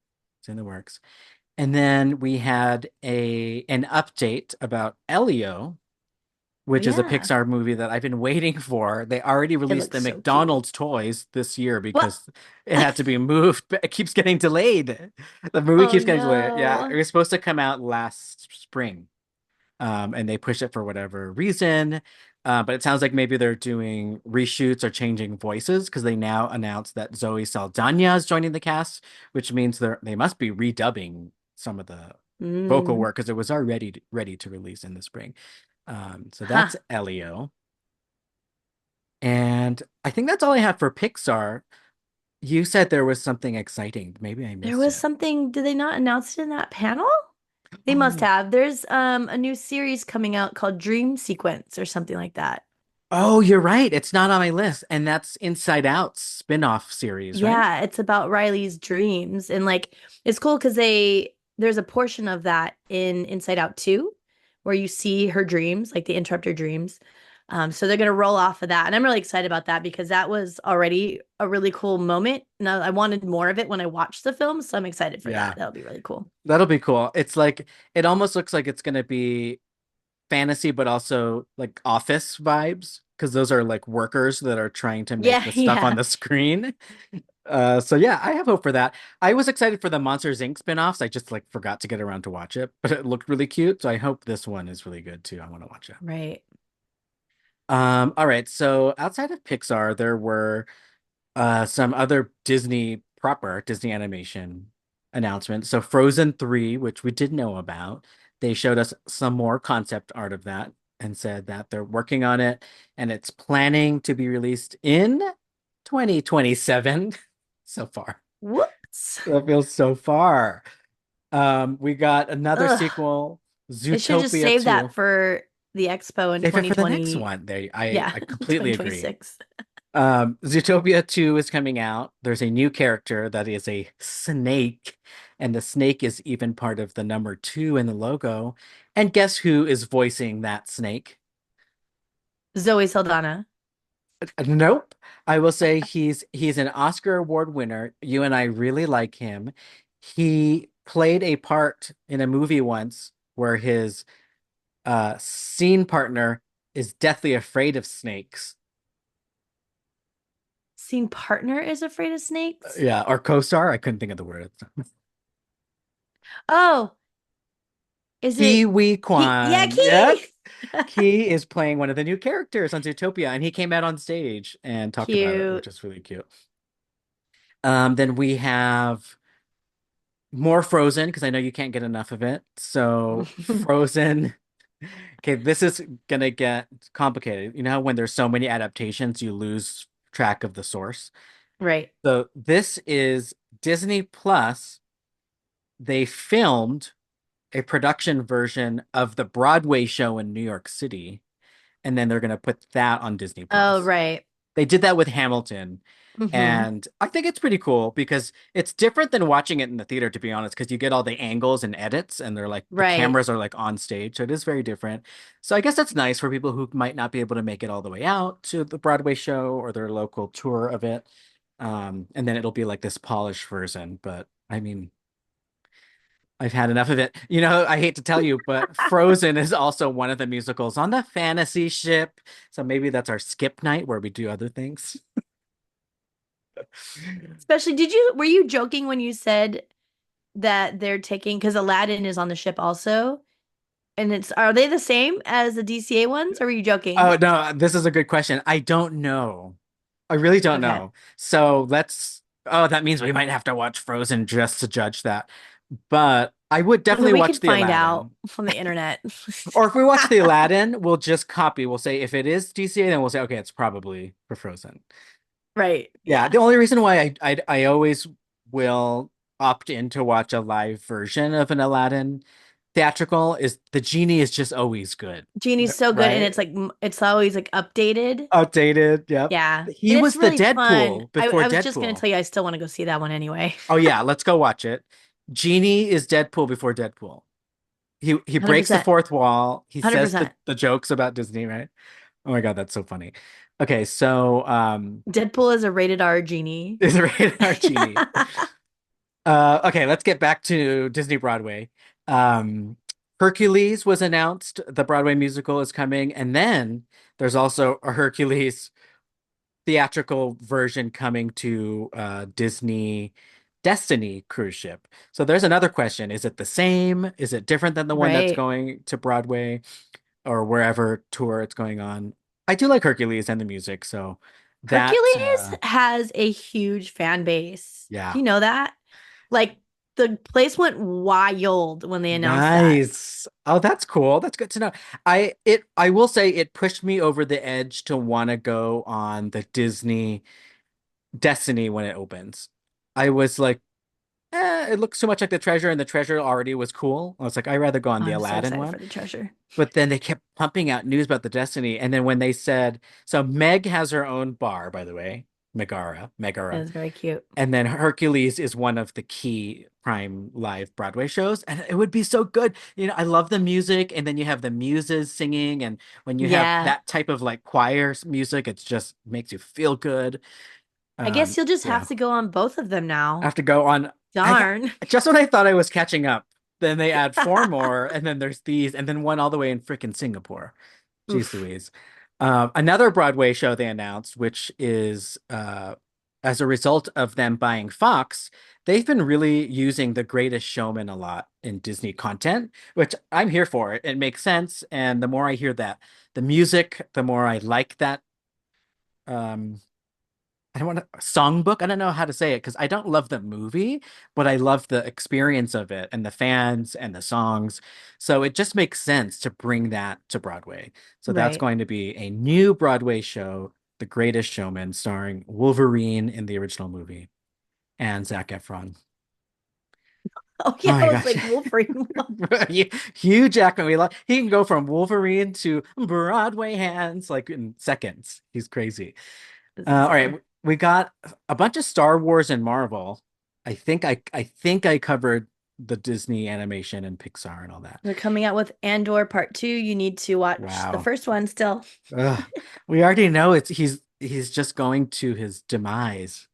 It's in the works. And then we had a an update about Elio, Oh which is a yeah. Pixar movie that I've been waiting for. They already It released the looks so cute. McDonald's toys this year What? because it had to be moved, but it keeps getting delayed. The movie Oh keeps getting delayed. Yeah, it no. was supposed to come out last spring, and they pushed it for whatever reason. But it sounds like maybe they're doing reshoots or changing voices because they now announced that Zoe Saldana is joining the cast, which means they must be redubbing some of the vocal Mm. work because it was already ready to release in the spring. So Huh. that's Elio. And I think that's all I have for Pixar. You said there was something exciting. Maybe I There missed was it. something, did they not announce it in that panel? They must Oh, have. There's a new series coming out called Dream Sequence or something like that. oh, you're right. It's not on my list. And that's Inside Out spin-off series, right? Yeah, it's about Riley's dreams and like it's cool because there's a portion of that in Inside Out 2 where you see her dreams, like they interrupt her dreams. So they're gonna roll off of that. And I'm really excited about that because that was already a really cool moment. And I wanted more of it when I watched the film, so I'm excited for that. Yeah, That'll be really cool. that'll be cool. It's like it almost looks like it's gonna be fantasy, but also like office vibes, because those are like workers that are trying to make Yeah, the stuff on yeah. the screen. So yeah, I have hope for that. I was excited for the Monsters Inc. spin-offs. I just like forgot to get around to watch it, but it looked really cute. So I hope this one is really good too. I want to watch it. Right. All right. So outside of Pixar, there were some other Disney animation announcements. So Frozen 3, which we did know about, they showed us some more concept art of that and said that they're working on it and it's planning to be released in 2027 so far. Whoops. That feels so far. We got another Ugh. sequel, They should just Zootopia save that 2. for the expo in Save it for the next 2020. one. Yeah, I completely agree. 2026. Zootopia 2 is coming out. There's a new character that is a snake, and the snake is even part of the number 2 in the logo. And guess who is voicing that snake? Zoe Saldana. Nope. I will say he's an Oscar Award winner. You and I really like him. He played a part in a movie once where his scene partner is deathly afraid of snakes. scene partner is afraid of snakes? Yeah, or co-star. I couldn't think of the word. Oh, is it Kiwi Key? Yeah, Kwan. Yep. Key. He is playing one of the new characters on Zootopia, and he came out on stage and talked about it, Cute. which is really cute. Then we have more Frozen because I know you can't get enough of it. So Frozen. Okay, this is gonna get complicated. You know how when there's so many adaptations, you lose track of the source. Right. So this is Disney Plus. They filmed a production version of the Broadway show in New York City, and then they're gonna put that on Disney Oh, Plus. right. They did that with Hamilton. Hmm. And I think it's pretty cool because it's different than watching it in the theater, to be honest, because you get all the angles and edits and they're like the Right. cameras are like on stage. So it is very different. So I guess that's nice for people who might not be able to make it all the way out to the Broadway show or their local tour of it. And then it'll be like this polished version. But I mean, I've had enough of it. You know, I hate to tell you, but Frozen is also one of the musicals on the fantasy ship. So maybe that's our skip night where we do other things. Especially, were you joking when you said that they're taking, because Aladdin is on the ship also? And are they the same as the DCA ones, or were you joking? Oh no, this is a good question. I don't know. I really don't Okay. know. So let's, oh, that means we might have to watch Frozen just to judge that. But I would Well, definitely we watch could the find out Aladdin. on the internet. Or if we watch the Aladdin, we'll just copy. We'll say if it is DCA, then we'll say, okay, it's probably for Frozen. Right. Yeah, Yeah. the only reason why I always will opt in to watch a live version of an Aladdin theatrical is the genie is just always good, Genie's so good, and right? it's like it's always like updated. Outdated. Yep. Yeah. He And it's was the really fun. Deadpool before I was just gonna Deadpool. tell you I still want to go see that one anyway. Oh yeah, let's go watch it. Genie is Deadpool before Deadpool. He breaks the 100%. fourth wall. He says 100%. the jokes about Disney, right? Oh my God, that's so funny. Okay, so Deadpool is a rated R genie. is rated our Genie. Okay, let's get back to Disney Broadway. Um, Hercules was announced. The Broadway musical is coming, and then there's also a Hercules theatrical version coming to Disney Destiny cruise ship. So there's another question. Is it the same? Is it different than the one that's Right. going to Broadway or wherever tour it's going on? I do like Hercules and the music, so that Hercules has a huge fan base. yeah. Do you know that? Like the place went wild when they announced that. Nice. Oh, that's cool. That's good to know. I will say it pushed me over the edge to want to go on the Disney Destiny when it opens. I was like, it looks too much like the treasure, and the treasure already was cool. I was like, I'd rather go on the I'm so Aladdin excited one. for the treasure. But then they kept pumping out news about the Destiny. And then when they said, so Meg has her own bar, by the way, It Megara. was very cute. And then Hercules is one of the key prime live Broadway shows. And it would be so good. You know, I love the music. And then you have the muses singing. And when you have Yeah. that type of like choir music, it just makes you feel good. I guess you'll just Yeah. have to go on both of them I now. have to go on. Darn. Just when I thought I was catching up, then they add four more, and then there's these, and then one all the way in freaking Singapore. Jeez Oof. Louise. Another Broadway show they announced, which is as a result of them buying Fox, they've been really using The Greatest Showman a lot in Disney content, which I'm here for. It makes sense, and the more I hear that, the music, the more I like that. Um, I don't want to songbook. I don't know how to say it because I don't love the movie, but I love the experience of it and the fans and the songs. So it just makes sense to bring that to Broadway. So that's Right. going to be a new Broadway show, The Greatest Showman, starring Wolverine in the original movie and Zac Efron. Oh Oh yeah, I my was gosh. like Wolverine. Hugh Jackman. He can go from Wolverine to Broadway hands like in seconds. He's crazy. It's All right, insane. we got a bunch of Star Wars and Marvel. I think I covered the Disney animation and Pixar and all that. They're coming out with Andor Part 2. You need to watch the Wow. first one still. Ugh. We already know he's just going to his demise.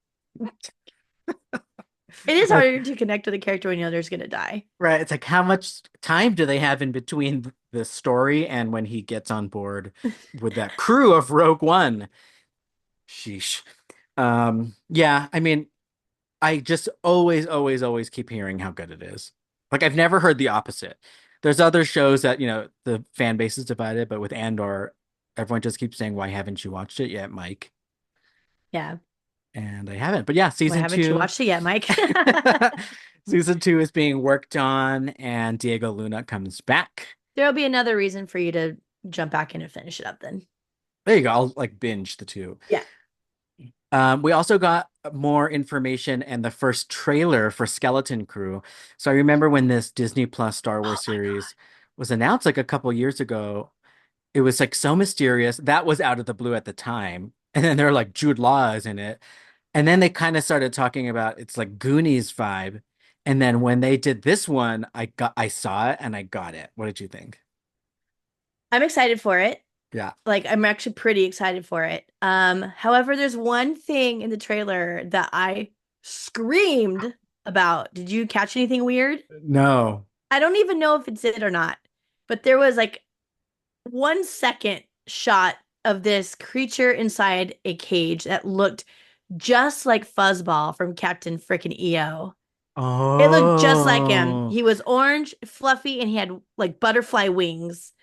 It is Like, harder to connect with a character when you know there's gonna die. right, it's like how much time do they have in between the story and when he gets on board with that crew of Rogue One? Sheesh. Yeah, I mean, I just always keep hearing how good it is. Like I've never heard the opposite. There's other shows that, the fan base is divided, but with Andor, everyone just keeps saying, "Why haven't you watched it yet, Mike?" Yeah. And I haven't. But yeah, Why season haven't you two. watched it yet, Mike? Season two is being worked on, and Diego Luna comes back. There'll be another reason for you to jump back in and finish it up then. There you go. I'll like binge the two. Yeah. We also got more information and the first trailer for Skeleton Crew. So I remember when this Disney Plus Star Oh Wars my series God. was announced like a couple years ago. It was like so mysterious. That was out of the blue at the time. And then they're like Jude Law is in it. And then they kind of started talking about it's like Goonies vibe. And then when they did this one, I saw it and I got it. What did you think? I'm excited for it. Yeah. Like I'm actually pretty excited for it. However, there's one thing in the trailer that I screamed about. Did you catch anything weird? No. I don't even know if it's it or not, but there was like 1 second shot of this creature inside a cage that looked just like Fuzzball from Captain Frickin' EO. It looked just like him. Oh, He was orange, fluffy, and he had like butterfly wings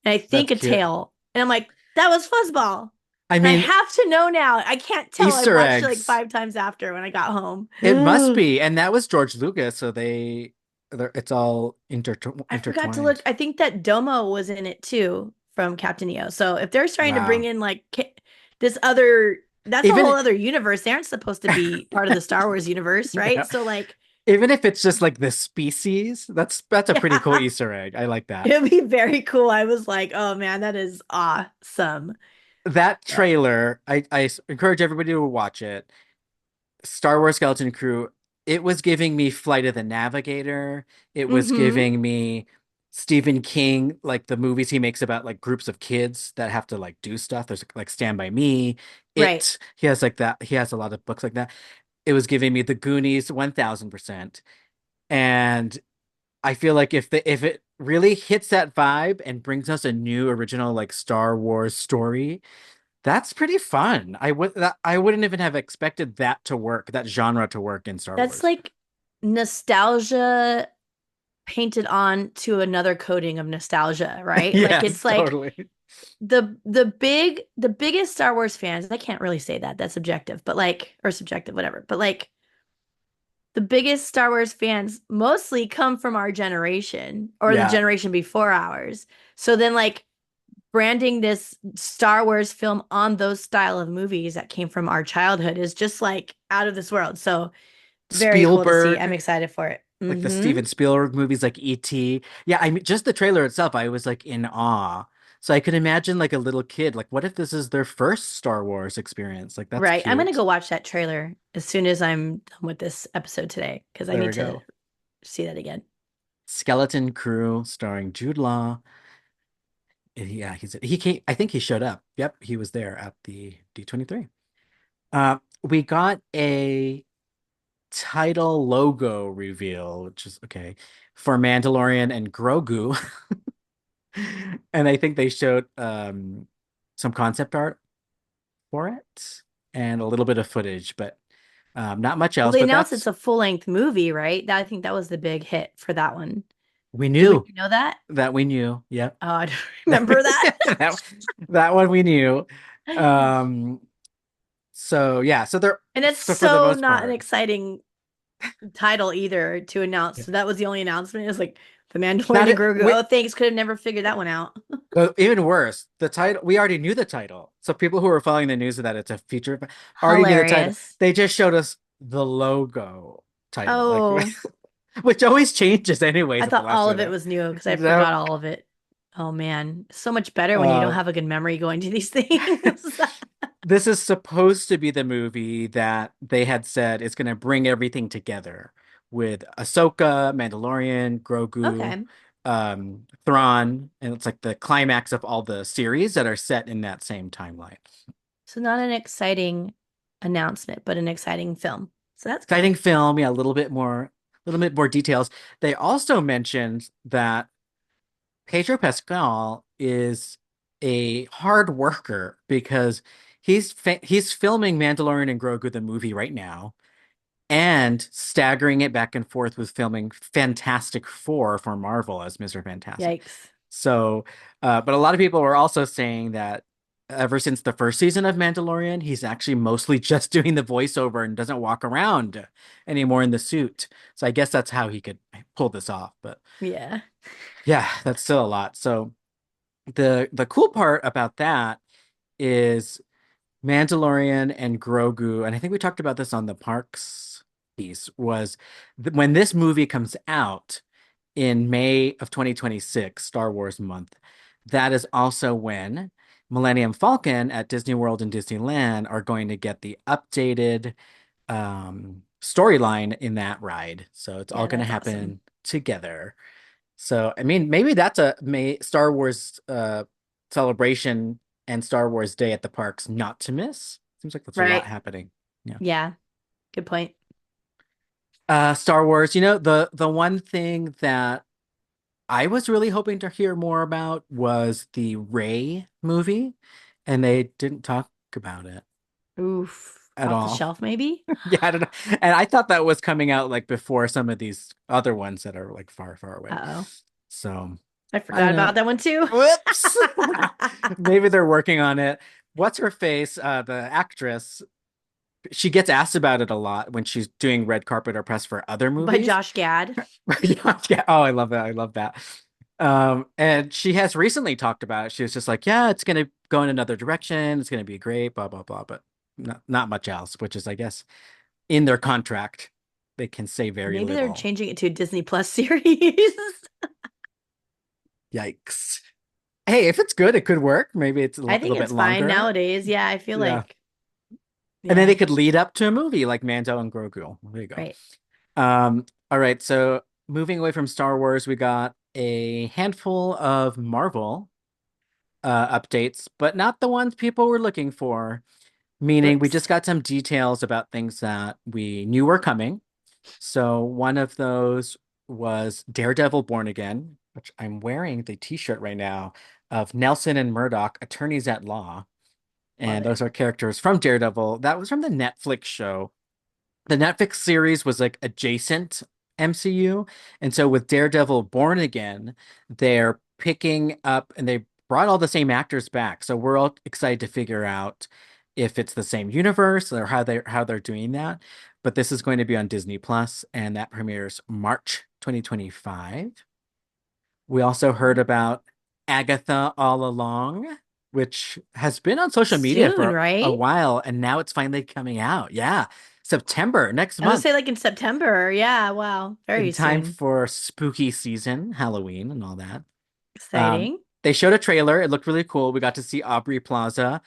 and I think that's a cute. tail. And I'm like, that was Fuzzball. I And I mean, have to know now. I can't tell. I Easter watched it like eggs. 5 times after when I got home. It must I be. And that was George Lucas, so it's all forgot to look. intertwined. I think that Domo was in it too from Captain EO. So if they're trying to bring Wow. in like this other, that's a whole Even other universe. They aren't supposed to be part of the Star Wars universe, right? yeah. So like, Even if it's just like the species, that's a pretty cool yeah, Easter egg. I like that. it'd be very cool. I was like, oh man, that is awesome. That But trailer, I encourage everybody to watch it. Star Wars Skeleton Crew, it was giving me Flight of the Navigator. It was mm-hmm. giving me Stephen King, like the movies he makes about like groups of kids that have to like do stuff. There's like Stand By Me. Right. He has like that. He has a lot of books like that. It was giving me The Goonies 1000%. And I feel like if it really hits that vibe and brings us a new original like Star Wars story, that's pretty fun. I wouldn't even have expected that to work, that genre to work in Star That's Wars. like nostalgia painted on to another coating of nostalgia, right? Like Yes, it's like totally. the biggest Star Wars fans, I can't really say that. That's subjective, but like or subjective, whatever. But like the biggest Star Wars fans mostly come from our generation or the Yeah. generation before ours. So then like branding this Star Wars film on those style of movies that came from our childhood is just like out of this world. So very cool to see. I'm Spielberg, excited for it. like the Mm-hmm. Steven Spielberg movies like E.T. Yeah, I mean just the trailer itself, I was like in awe. So I could imagine like a little kid, like what if this is their first Star Wars experience? Like that's Right. I'm gonna cute. go watch that trailer as soon as I'm done with this episode today because I There need we to go. see that again. Skeleton Crew starring Jude Law. Yeah, he came, I think he showed up. Yep, he was there at the D23. We got a title logo reveal, which is okay, for Mandalorian and Grogu. And I think they showed some concept art for it and a little bit of footage, but not much Well, else. they But announced that's it's a full-length movie, right? I think that was the big hit for that one. we Did we knew know that? that we knew. Yep. Oh, I don't remember that. That, that one we knew. Um, so yeah, And it's so for the so most not an part. exciting title either to announce. Yeah. So that was the only announcement. It's like The Not Mandalorian and it, Grogu. Oh, thanks. Could have never figured that one out. even worse, the title, we already knew the title. So people who were following the news of that it's a feature already knew the title. Hilarious. They just showed us the logo title, like Oh, which always changes anyways I at the thought last all of it minute. was new because I So, forgot all of it. Oh man, so much better when you don't uh, have a good memory going to these things. this is supposed to be the movie that they had said is going to bring everything together with Ahsoka, Mandalorian, Grogu, Okay, Thrawn, and it's like the climax of all the series that are set in that same timeline. so not an exciting announcement, but an exciting film. So that's Exciting cool. film, yeah, a little bit more details. They also mentioned that Pedro Pascal is a hard worker because he's filming Mandalorian and Grogu the movie right now and staggering it back and forth with filming Fantastic Four for Marvel as Mr. Fantastic. Yikes. So, but a lot of people were also saying that ever since the first season of Mandalorian, he's actually mostly just doing the voiceover and doesn't walk around anymore in the suit. So I guess that's how he could pull this off. But Yeah. yeah, that's still a lot. So the cool part about that is Mandalorian and Grogu, and I think we talked about this on the Parks piece, was when this movie comes out in May of 2026, Star Wars month, that is also when Millennium Falcon at Disney World and Disneyland are going to get the updated storyline in that ride. So it's all Yeah, going to that's awesome. happen together. So, I mean, maybe that's a May Star Wars celebration and Star Wars Day at the parks not to miss. Seems like there's a lot Right. happening. Yeah. Yeah. Good point. Star Wars, the one thing that I was really hoping to hear more about was the Rey movie, and they didn't talk about it Oof. at Off the all. shelf, maybe? Yeah, I don't know. And I thought that was coming out like before some of these other ones that are like far, far away. Uh-oh. So I I forgot don't about know. that one too. Whoops. Maybe they're working on it. What's her face? The actress, she gets asked about it a lot when she's doing red carpet or press for other By movies. Josh Gad. Yeah, yeah. Oh, I love that. I love that. And she has recently talked about it. She was just like, yeah, it's gonna go in another direction. It's gonna be great, blah, blah, blah, but not much else, which is, I guess, in their contract. They can say very Maybe they're little. changing it to a Disney Plus series. Yikes. Hey, if it's good, it could work. Maybe it's a I think little bit it's fine longer. nowadays. Yeah, I feel Yeah. like, And then yeah, they could lead up to a movie like Mando and Grogu. There you go. right. All right, so moving away from Star Wars, we got a handful of Marvel updates, but not the ones people were looking for. Meaning we just Whoops. got some details about things that we knew were coming. So one of those was Daredevil Born Again, which I'm wearing the t-shirt right now of Nelson and Murdoch, attorneys at law. Love And it. those are characters from Daredevil. That was from the Netflix show. The Netflix series was like adjacent MCU. And so with Daredevil Born Again, they're picking up and they brought all the same actors back. So we're all excited to figure out if it's the same universe or how they're doing that. But this is going to be on Disney Plus, and that premieres March 2025. We also heard about Agatha All Along, which has been on social media Soon, for a right? while, and now it's finally coming out. Yeah, September next I was gonna month, say like in September. Yeah, wow. in Very time soon. for spooky season, Halloween, and all that. Um, Exciting. they showed a trailer. It looked really cool. We got to see Aubrey Plaza,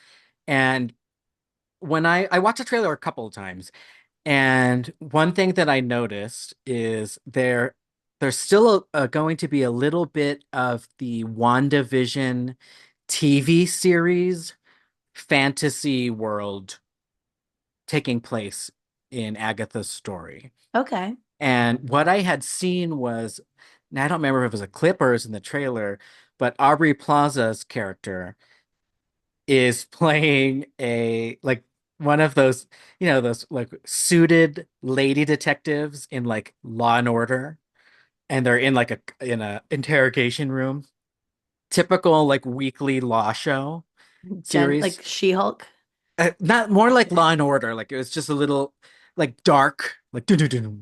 and when I watched the trailer a couple of times, and one thing that I noticed is there's still going to be a little bit of the WandaVision TV series fantasy world taking place in Agatha's story. Okay. And what I had seen was, now I don't remember if it was a clip or it was in the trailer, but Aubrey Plaza's character is playing a like one of those, those like suited lady detectives in like Law and Order, and they're in like a interrogation room. Typical like weekly law show series. Like She-Hulk. Not more like Law and Order. Like it was just a little like dark, like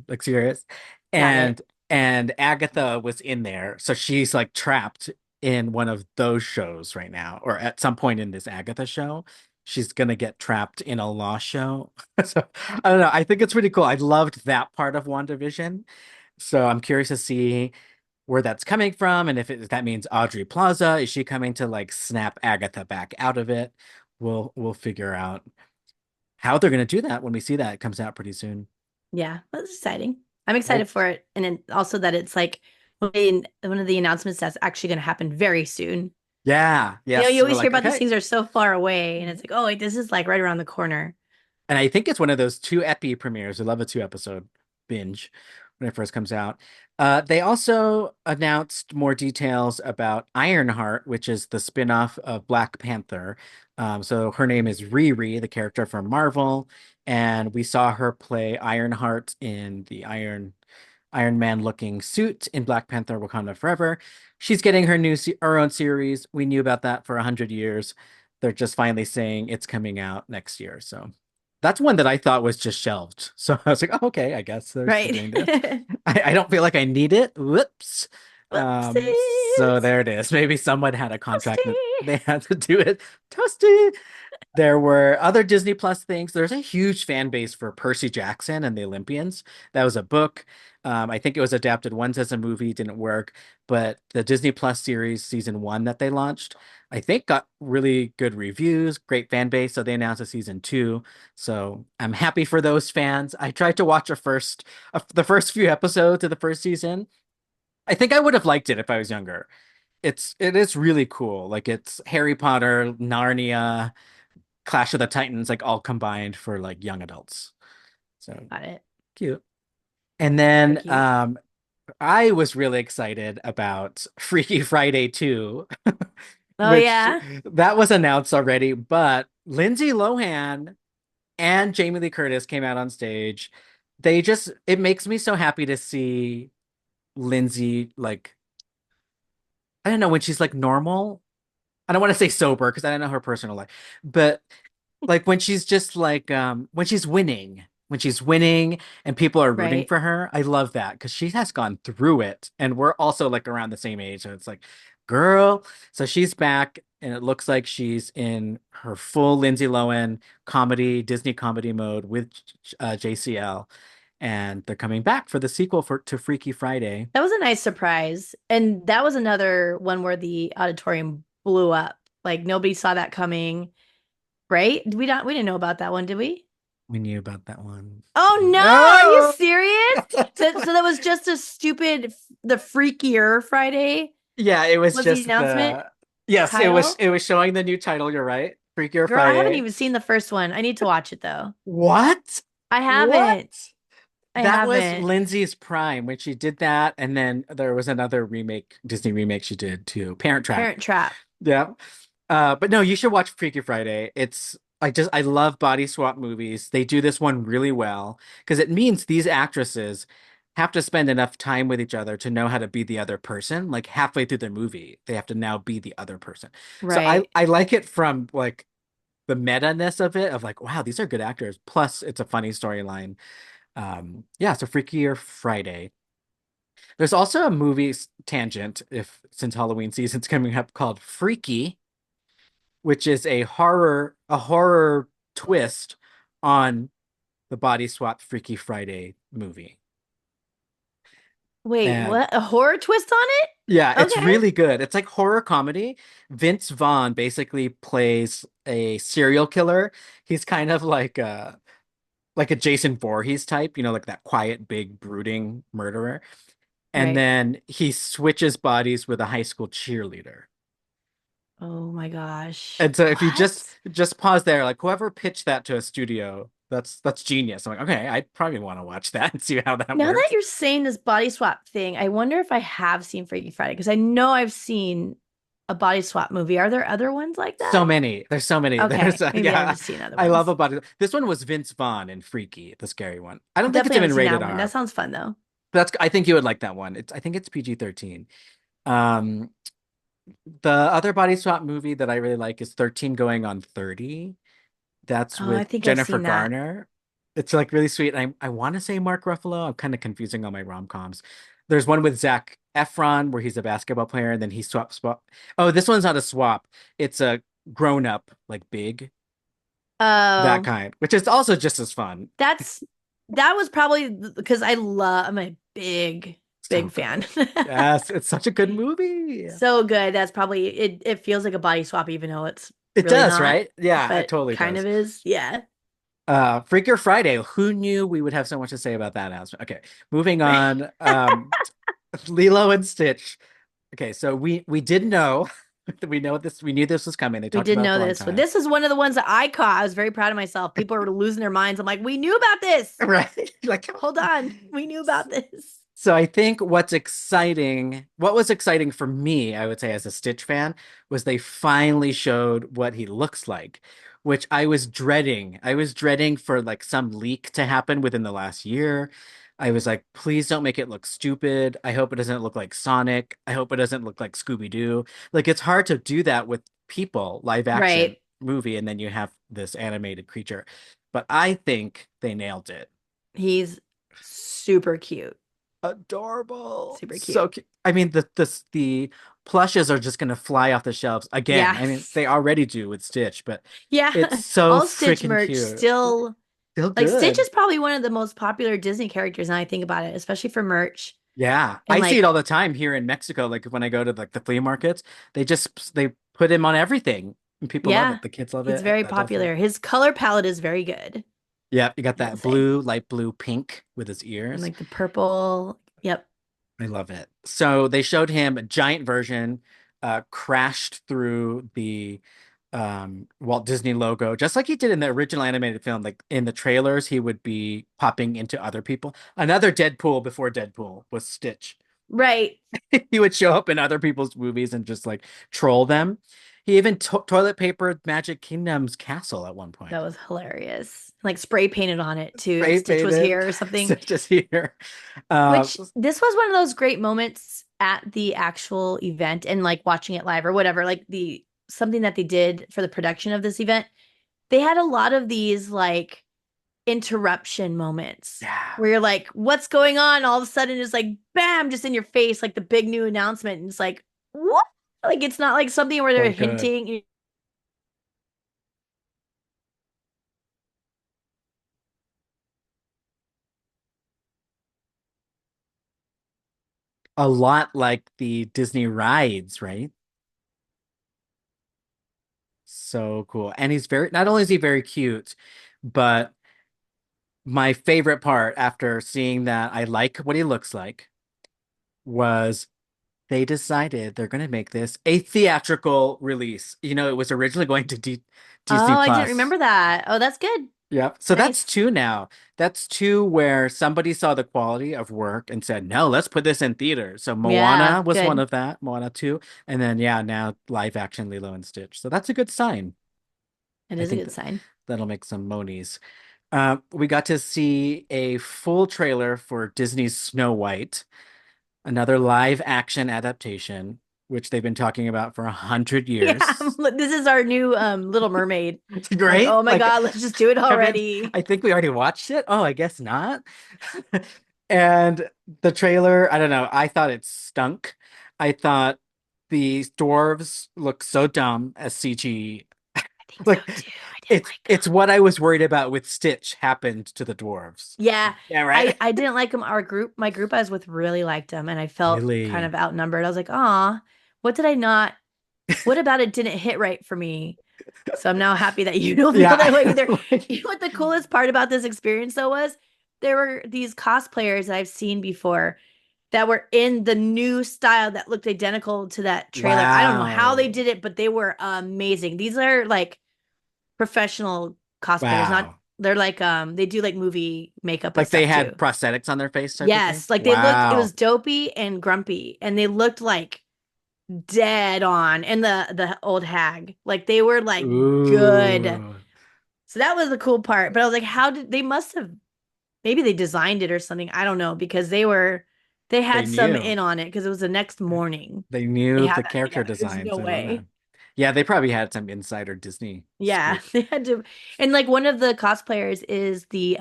like serious. Got it. And and Agatha was in there, so she's like trapped in one of those shows right now, or at some point in this Agatha show, she's gonna get trapped in a law show. So I don't know. I think it's pretty cool. I loved that part of WandaVision. So I'm curious to see where that's coming from, and if that means Audrey Plaza, is she coming to like snap Agatha back out of it? We'll figure out how they're going to do that when we see that. It comes out pretty soon. Yeah, that's exciting. I'm excited Hope. for it. And then also that it's like one of the announcements that's actually going to happen very soon. Yeah, You yes. We're always hear like, about these okay. things are so far away, and it's like, oh, wait, this is like right around the corner. And I think it's one of those two epi premieres. I love a two episode binge when it first comes out. They also announced more details about Ironheart, which is the spin-off of Black Panther. So her name is Riri, the character from Marvel, and we saw her play Ironheart in the Iron Man looking suit in Black Panther Wakanda Forever. She's getting her own series. We knew about that for 100 years. They're just finally saying it's coming out next year. So that's one that I thought was just shelved. So I was like, oh, okay, I guess they're still Right. doing this. I don't feel like I need it. Whoops. So Whoopsies. there it is. Maybe someone had a contract Toasty. that they had to do it. Toasty. There were other Disney Plus things. There's a huge fan base for Percy Jackson and the Olympians. That was a book. I think it was adapted once as a movie, didn't work. But the Disney Plus series season one that they launched, I think got really good reviews, great fan base. So they announced a season two. So I'm happy for those fans. I tried to watch the first few episodes of the first season. I think I would have liked it if I was younger. It is really cool. Like it's Harry Potter, Narnia, Clash of the Titans, like all combined for like young adults. So Got it. cute. And Very then cute. I was really excited about Freaky Friday 2, Oh which yeah. that was announced already, but Lindsay Lohan and Jamie Lee Curtis came out on stage. It makes me so happy to see Lindsay, like, I don't know, when she's like normal. I don't want to say sober because I don't know her personal life, but like when she's just like when she's winning and people are rooting Right. for her, I love that because she has gone through it and we're also like around the same age. So it's like, girl. So she's back and it looks like she's in her full Lindsay Lohan comedy, Disney comedy mode with JCL. And they're coming back for the sequel to Freaky Friday. That was a nice surprise. And that was another one where the auditorium blew up. Like nobody saw that coming, right? We didn't know about that one, did we? We knew about that one. Oh no, are you No! serious? So that was just a stupid the freakier Friday Yeah, it was was the just announcement yes, title? it was showing the new title, you're right. Freakier Girl, I haven't Friday. even seen the first one. I need to watch it though. What? I What? haven't. I That was haven't. Lindsay's prime when she did that, and then there was another Disney remake she did too, Parent Trap. Parent Trap. Yeah. But no, you should watch Freaky Friday. I love body swap movies. They do this one really well because it means these actresses have to spend enough time with each other to know how to be the other person. Like halfway through the movie, they have to now be the other person. So Right. I like it from like the meta-ness of it, of like, wow, these are good actors. Plus, it's a funny storyline. Yeah, so Freakier Friday. There's also a movie tangent, if since Halloween season's coming up, called Freaky, which is a horror twist on the body swap Freaky Friday movie. Wait, And what? A horror twist on it? yeah, it's Okay. really good. It's like horror comedy. Vince Vaughn basically plays a serial killer. He's kind of like a Jason Voorhees type, like that quiet, big, brooding murderer. And Right. then he switches bodies with a high school cheerleader. Oh my gosh. And so if you What? just pause there, like whoever pitched that to a studio, that's genius. I'm like, okay, I probably want to watch that and see how that Now that works. you're saying this body swap thing, I wonder if I have seen Freaky Friday because I know I've seen a body swap movie. Are there other ones like So that? many. There's so many. Okay, There's maybe I've yeah. just seen other I love ones. about it. This one was Vince Vaughn in Freaky, the scary one. I don't think it's Definitely haven't even seen that rated one. That R. sounds fun though. I think you would like that one. I think it's PG-13. Um, the other body swap movie that I really like is 13 Going on 30. That's Oh, I with think I've Jennifer seen that. Garner. It's like really sweet. I want to say Mark Ruffalo. I'm kind of confusing all my rom-coms. There's one with Zac Efron where he's a basketball player and then he swaps swap. Oh, this one's not a swap. It's a grown up, like big, that Oh, kind, which is also just as fun. that's that was probably because I'm a So big fan. good. Yes, it's such a good movie. So good. That's probably it feels like a body swap even though it's It really does, not, right? Yeah, it but totally kind does. of is. Yeah. Freaker Friday. Who knew we would have so much to say about that announcement? Okay, moving on. Lilo and Stitch. Okay, so we did know we knew this was coming. They We talked did about it know for a long this one. time. This is one of the ones that I caught. I was very proud of myself. People were losing their minds. I'm like, we knew about this. Right? Like, come Hold on. on. We knew about this. So I think what was exciting for me, I would say as a Stitch fan, was they finally showed what he looks like, which I was dreading. I was dreading for like some leak to happen within the last year. I was like, please don't make it look stupid. I hope it doesn't look like Sonic. I hope it doesn't look like Scooby-Doo. Like it's hard to do that with people, live action Right. movie, and then you have this animated creature. But I think they nailed it. He's super cute. Adorable. Super So cute. cute. I mean, the plushes are just gonna fly off the shelves again. Yeah. I mean, they already do with Stitch, but it's Yeah. so All Stitch freaking merch cute. still Still like Stitch good. is probably one of the most popular Disney characters now I think about it, especially for merch. Yeah, And I see it all like, the time here in Mexico. Like when I go to like the flea markets, they put him on everything, and people love yeah, it. The kids love he's it. very The adults love popular. it. His color palette is very good, Yeah, you got I will that say. blue, light blue, pink with his And ears. like the purple. Yep. I love it. So they showed him a giant version, crashed through the Walt Disney logo, just like he did in the original animated film. Like in the trailers, he would be popping into other people. Another Deadpool before Deadpool was Stitch. Right. He would show up in other people's movies and just like troll them. He even toilet papered Magic Kingdom's castle at one That point. was hilarious. Like spray painted on it too. Spray Stitch was painted here or something. Stitch is here. Uh, Which this was one of those great moments at the actual event and like watching it live or whatever, like the something that they did for the production of this event. They had a lot of these like interruption moments yeah, where you're like, what's going on? All of a sudden it's like bam, just in your face, like the big new announcement. And it's like, what? Like it's not like something where they're so good. hinting. A lot like the Disney rides, right? So cool. And he's very, not only is he very cute, but my favorite part after seeing that I like what he looks like was they decided they're going to make this a theatrical release. You know, it was originally going to Disney Oh, I didn't Plus. remember that. Oh, that's good. Yep. So that's Nice. two now. That's two where somebody saw the quality of work and said, no, let's put this in theaters. So Yeah, Moana was one good. of that, Moana 2. And then, yeah, now live action Lilo and Stitch. So that's a good sign. It I is a think good sign. that'll make some monies. We got to see a full trailer for Disney's Snow White, another live action adaptation, which they've been talking about for 100 years. Yeah, this is our new Little Mermaid. It's Like, great. oh my Like, God, let's just do it haven't already. I think we already watched it? Oh, I guess not. And the trailer, I don't know. I thought it stunk. I thought the dwarves look so dumb as CG. I think so Like too. I didn't it's like it's what I was worried about with Stitch happened to the dwarves. Yeah, Yeah, right? I didn't like him. My group I was with really liked him, and I felt kind Really? of outnumbered. I was like, "Aw, what did I not? What about it didn't hit right for me?" So I'm now happy that you don't feel that Yeah. way either. Like, You know what the coolest part about this experience though was? There were these cosplayers that I've seen before that were in the new style that looked identical to that trailer. I don't know how they wow. did it, but they were amazing. These are like professional cosplayers, not Wow. they're like they do like movie makeup and Like they stuff had too. prosthetics on their face type of thing. Yes, like they looked it was Wow. dopey and grumpy and they looked like dead on and the old hag. Like they were like good. Ooh. So that was the cool part. But I was like, how did they must have maybe they designed it or something. I don't know because they They had some knew. in on it because it was the next morning They they knew had the that character together. There's no designs. I love that. way. Yeah, they probably had some insider Disney Yeah, scoop. they had to. And like one of the cosplayers is the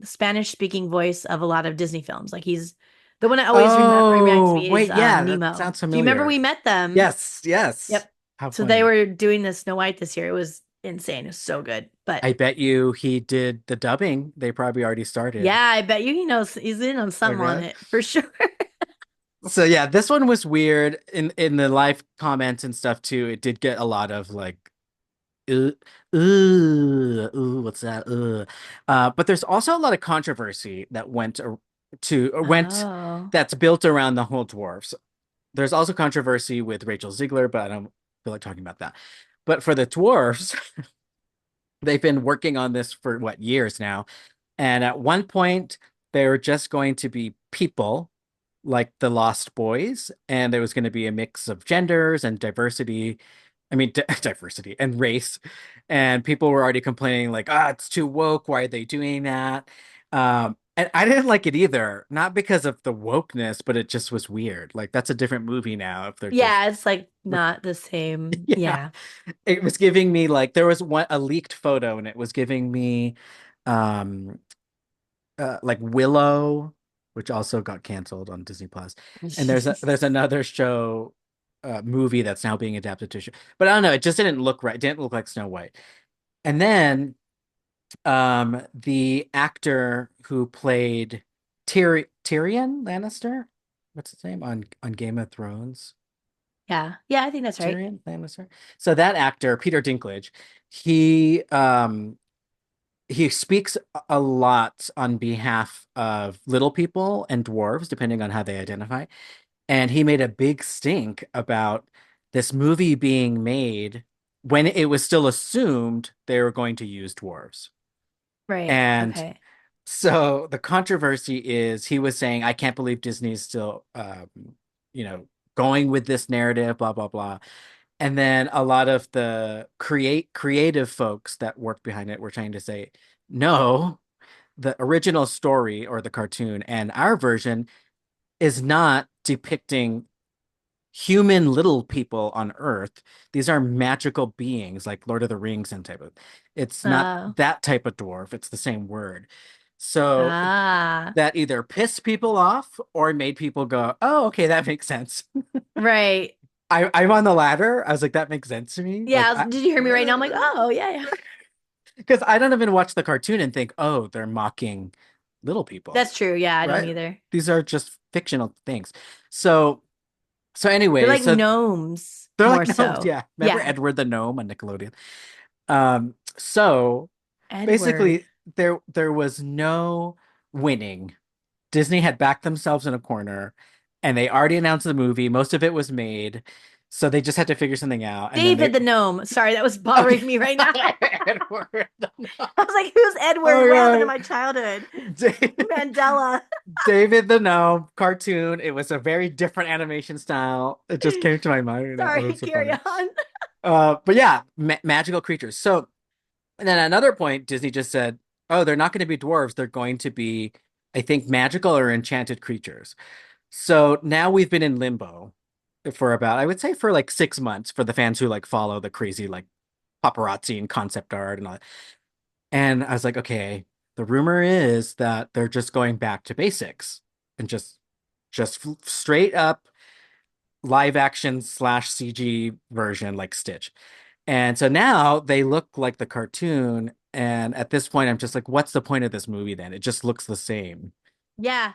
Spanish speaking voice of a lot of Disney films. Like he's the one that always reminds Oh, me is wait, yeah, that Nemo. sounds Do you remember familiar. we met them? Yes, yes. Yep. How So they funny. were doing the Snow White this year. It was insane. It was so good. But I bet you he did the dubbing. They probably already started. yeah, I bet you he knows he's in on something on Okay. it for sure. So yeah, this one was weird in the live comments and stuff too. It did get a lot of like ooh, what's that? But there's also a lot of controversy that went Oh. that's built around the whole dwarfs. There's also controversy with Rachel Ziegler, but I don't feel like talking about that. But for the dwarfs, they've been working on this for what years now. And at one point, they were just going to be people. like the Lost Boys, and there was going to be a mix of genders and diversity. I mean, diversity and race. And people were already complaining, like, ah, it's too woke. Why are they doing that? And I didn't like it either, not because of the wokeness, but it just was weird. Like, that's a different movie now if they're just, Yeah, it's like not the same. yeah. Yeah. It was giving me like, there was one, a leaked photo, and it was giving me, um, like Willow, which also got canceled on Disney Plus. And there's another show, movie that's now being adapted to show. But I don't know, it just didn't look right. It didn't look like Snow White. And then the actor who played Tyrion Lannister, what's his name on Game of Thrones? Yeah. Yeah, I think that's right. Tyrion Lannister. So that actor, Peter Dinklage, he he speaks a lot on behalf of little people and dwarves, depending on how they identify. And he made a big stink about this movie being made when it was still assumed they were going to use dwarves. Right. And Okay. so the controversy is he was saying, I can't believe Disney's still, you know, going with this narrative, blah, blah, blah. And then a lot of the creative folks that work behind it were trying to say, no, the original story or the cartoon and our version is not depicting human little people on Earth. These are magical beings like Lord of the Rings and type of. It's not Oh. that type of dwarf. It's the same word. So Ah. that either pissed people off or made people go, "Oh, okay, that makes sense." Right. I'm on the latter. I was like, that makes sense to me. Yeah, did you hear me right now? I'm like, oh, yeah, yeah. Because I don't even watch the cartoon and think, oh, they're mocking little people, That's true. Yeah, I don't right? either. These are just fictional things. So, so They're anyway, like so gnomes they're more like gnomes. so. Yeah, remember Yeah. Edward the gnome on Nickelodeon? So Edward. basically, there was no winning. Disney had backed themselves in a corner, and they already announced the movie. Most of it was made, so they just had to figure something out. And then David they, the gnome. Sorry, that was okay, bothering me right now. Edward. I was like, who's Edward? What happened to Oh my childhood? God. Mandela. David the Gnome cartoon. It was a very different animation style. It just came to my mind right now. Sorry, Oh, it's so carry funny. on. But yeah, magical creatures. So, and then at another point, Disney just said, "Oh, they're not going to be dwarves. They're going to be, I think, magical or enchanted creatures." So now we've been in limbo for about, I would say, for like 6 months for the fans who like follow the crazy like paparazzi and concept art and all that. And I was like, okay, the rumor is that they're just going back to basics and just straight up live action slash CG version like Stitch. And so now they look like the cartoon. And at this point, I'm just like, what's the point of this movie then? It just looks the same. Yeah,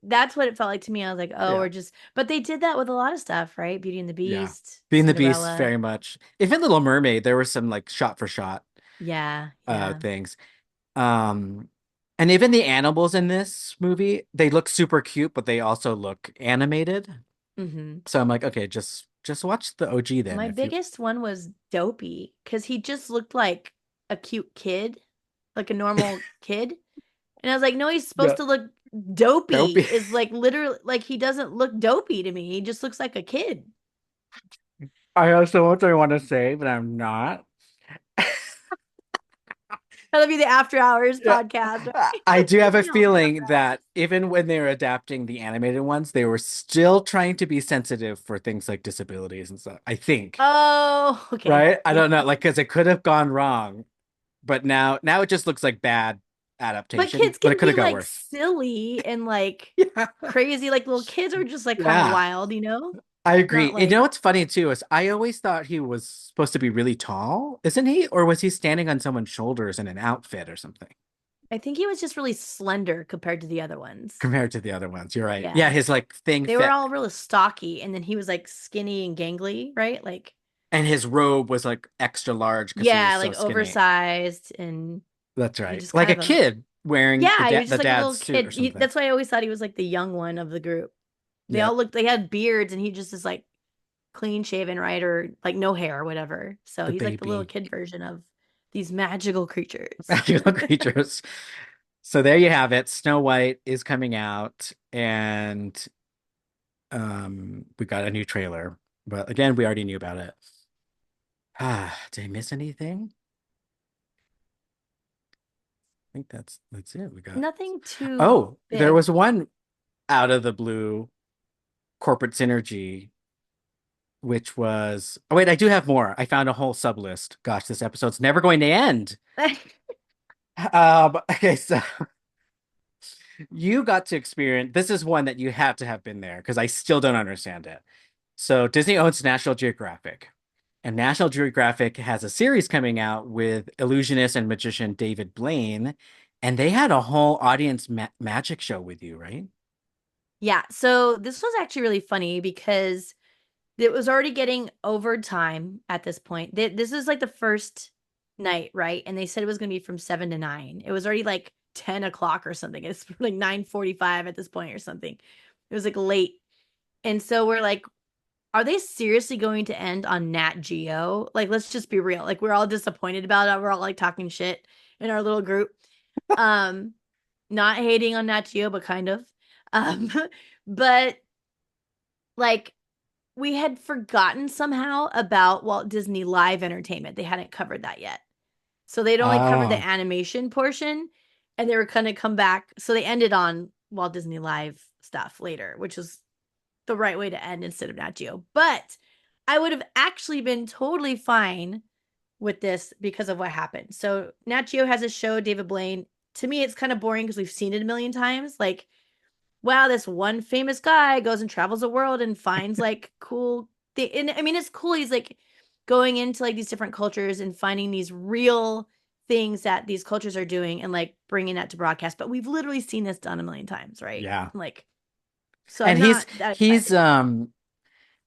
that's what it felt like to me. I was like, oh, Yeah. we're just, but they did that with a lot of stuff, right? Beauty and the Yeah. Beast, Being the Beast, Cinderella. very much. Even Little Mermaid, there were some like shot for shot Yeah, yeah. things. Um, and even the animals in this movie, they look super cute, but they also look animated. Hmm. So I'm like, okay, just watch the OG then My if you biggest one was Dopey because he just looked like a cute kid, like a normal kid. And I was like, no, he's supposed yeah. to look Nope. dopey. Is like literally like he doesn't look dopey to me. He just looks like a kid. I also what I want to say, but I'm not. That'll be the after hours Yeah. podcast. I do have a We all know after feeling that hours. even when they were adapting the animated ones, they were still trying to be sensitive for things like disabilities and stuff. I think, Oh, okay. right? I Yeah. don't know, like because it could have gone wrong, but now it just looks like bad But adaptation, kids but it can could be have got like worse. silly and like Yeah. crazy. Like little kids are just like kind of Yeah. wild, you know? I agree. Not And you know like what's funny too is I always thought he was supposed to be really tall, isn't he? Or was he standing on someone's shoulders in an outfit or something I think he was just really slender compared to the other ones. compared to the other ones? You're right. Yeah, Yeah. his like thing They were fit all really stocky and then he was like skinny and gangly, right? Like and his robe was like extra large because he was yeah, so like skinny. oversized and That's he right. just Like kind a of a kid wearing yeah, he was the just like a dad's little suit or kid. something. That's why I always thought he was like the young one of the group. They Yeah. all looked they had beards and he just is like clean shaven, right? Or like no hair or whatever. So The he's like the little baby. kid version of these magical creatures. Magical creatures. So there you have it. Snow White is coming out and We got a new trailer, but again, we already knew about it. Did I miss anything? I think that's it. We got. Nothing too Oh, there big. was one out of the blue corporate synergy, which was. Oh wait, I do have more. I found a whole sub list. Gosh, this episode's never going to end. Okay, so you got to experience. This is one that you have to have been there because I still don't understand it. So Disney owns National Geographic, and National Geographic has a series coming out with illusionist and magician David Blaine, and they had a whole audience magic show with you, right? Yeah, so this was actually really funny because it was already getting over time at this point. This is like the first night, right? And they said it was going to be from 7 to 9. It was already like 10 o'clock or something. It's like 9:45 at this point or something. It was like late. And so we're like, are they seriously going to end on Nat Geo? Like, let's just be real. Like, we're all disappointed about it. We're all like talking shit in our little group. Um, Not hating on Nat Geo, but kind of. Um, but like we had forgotten somehow about Walt Disney Live Entertainment. They hadn't covered that yet. So they'd only covered the Oh, animation portion and they were going to come back. So they ended on Walt Disney Live stuff later, which is the right way to end instead of Nat Geo. But I would have actually been totally fine with this because of what happened. So Nat Geo has a show, David Blaine. To me, it's kind of boring because we've seen it a million times. Like, wow, this one famous guy goes and travels the world and finds like cool thing. And I mean, it's cool. He's like going into like these different cultures and finding these real things that these cultures are doing and like bringing that to broadcast. But we've literally seen this done a million times, right? yeah. Like, so I'm And not that he's excited.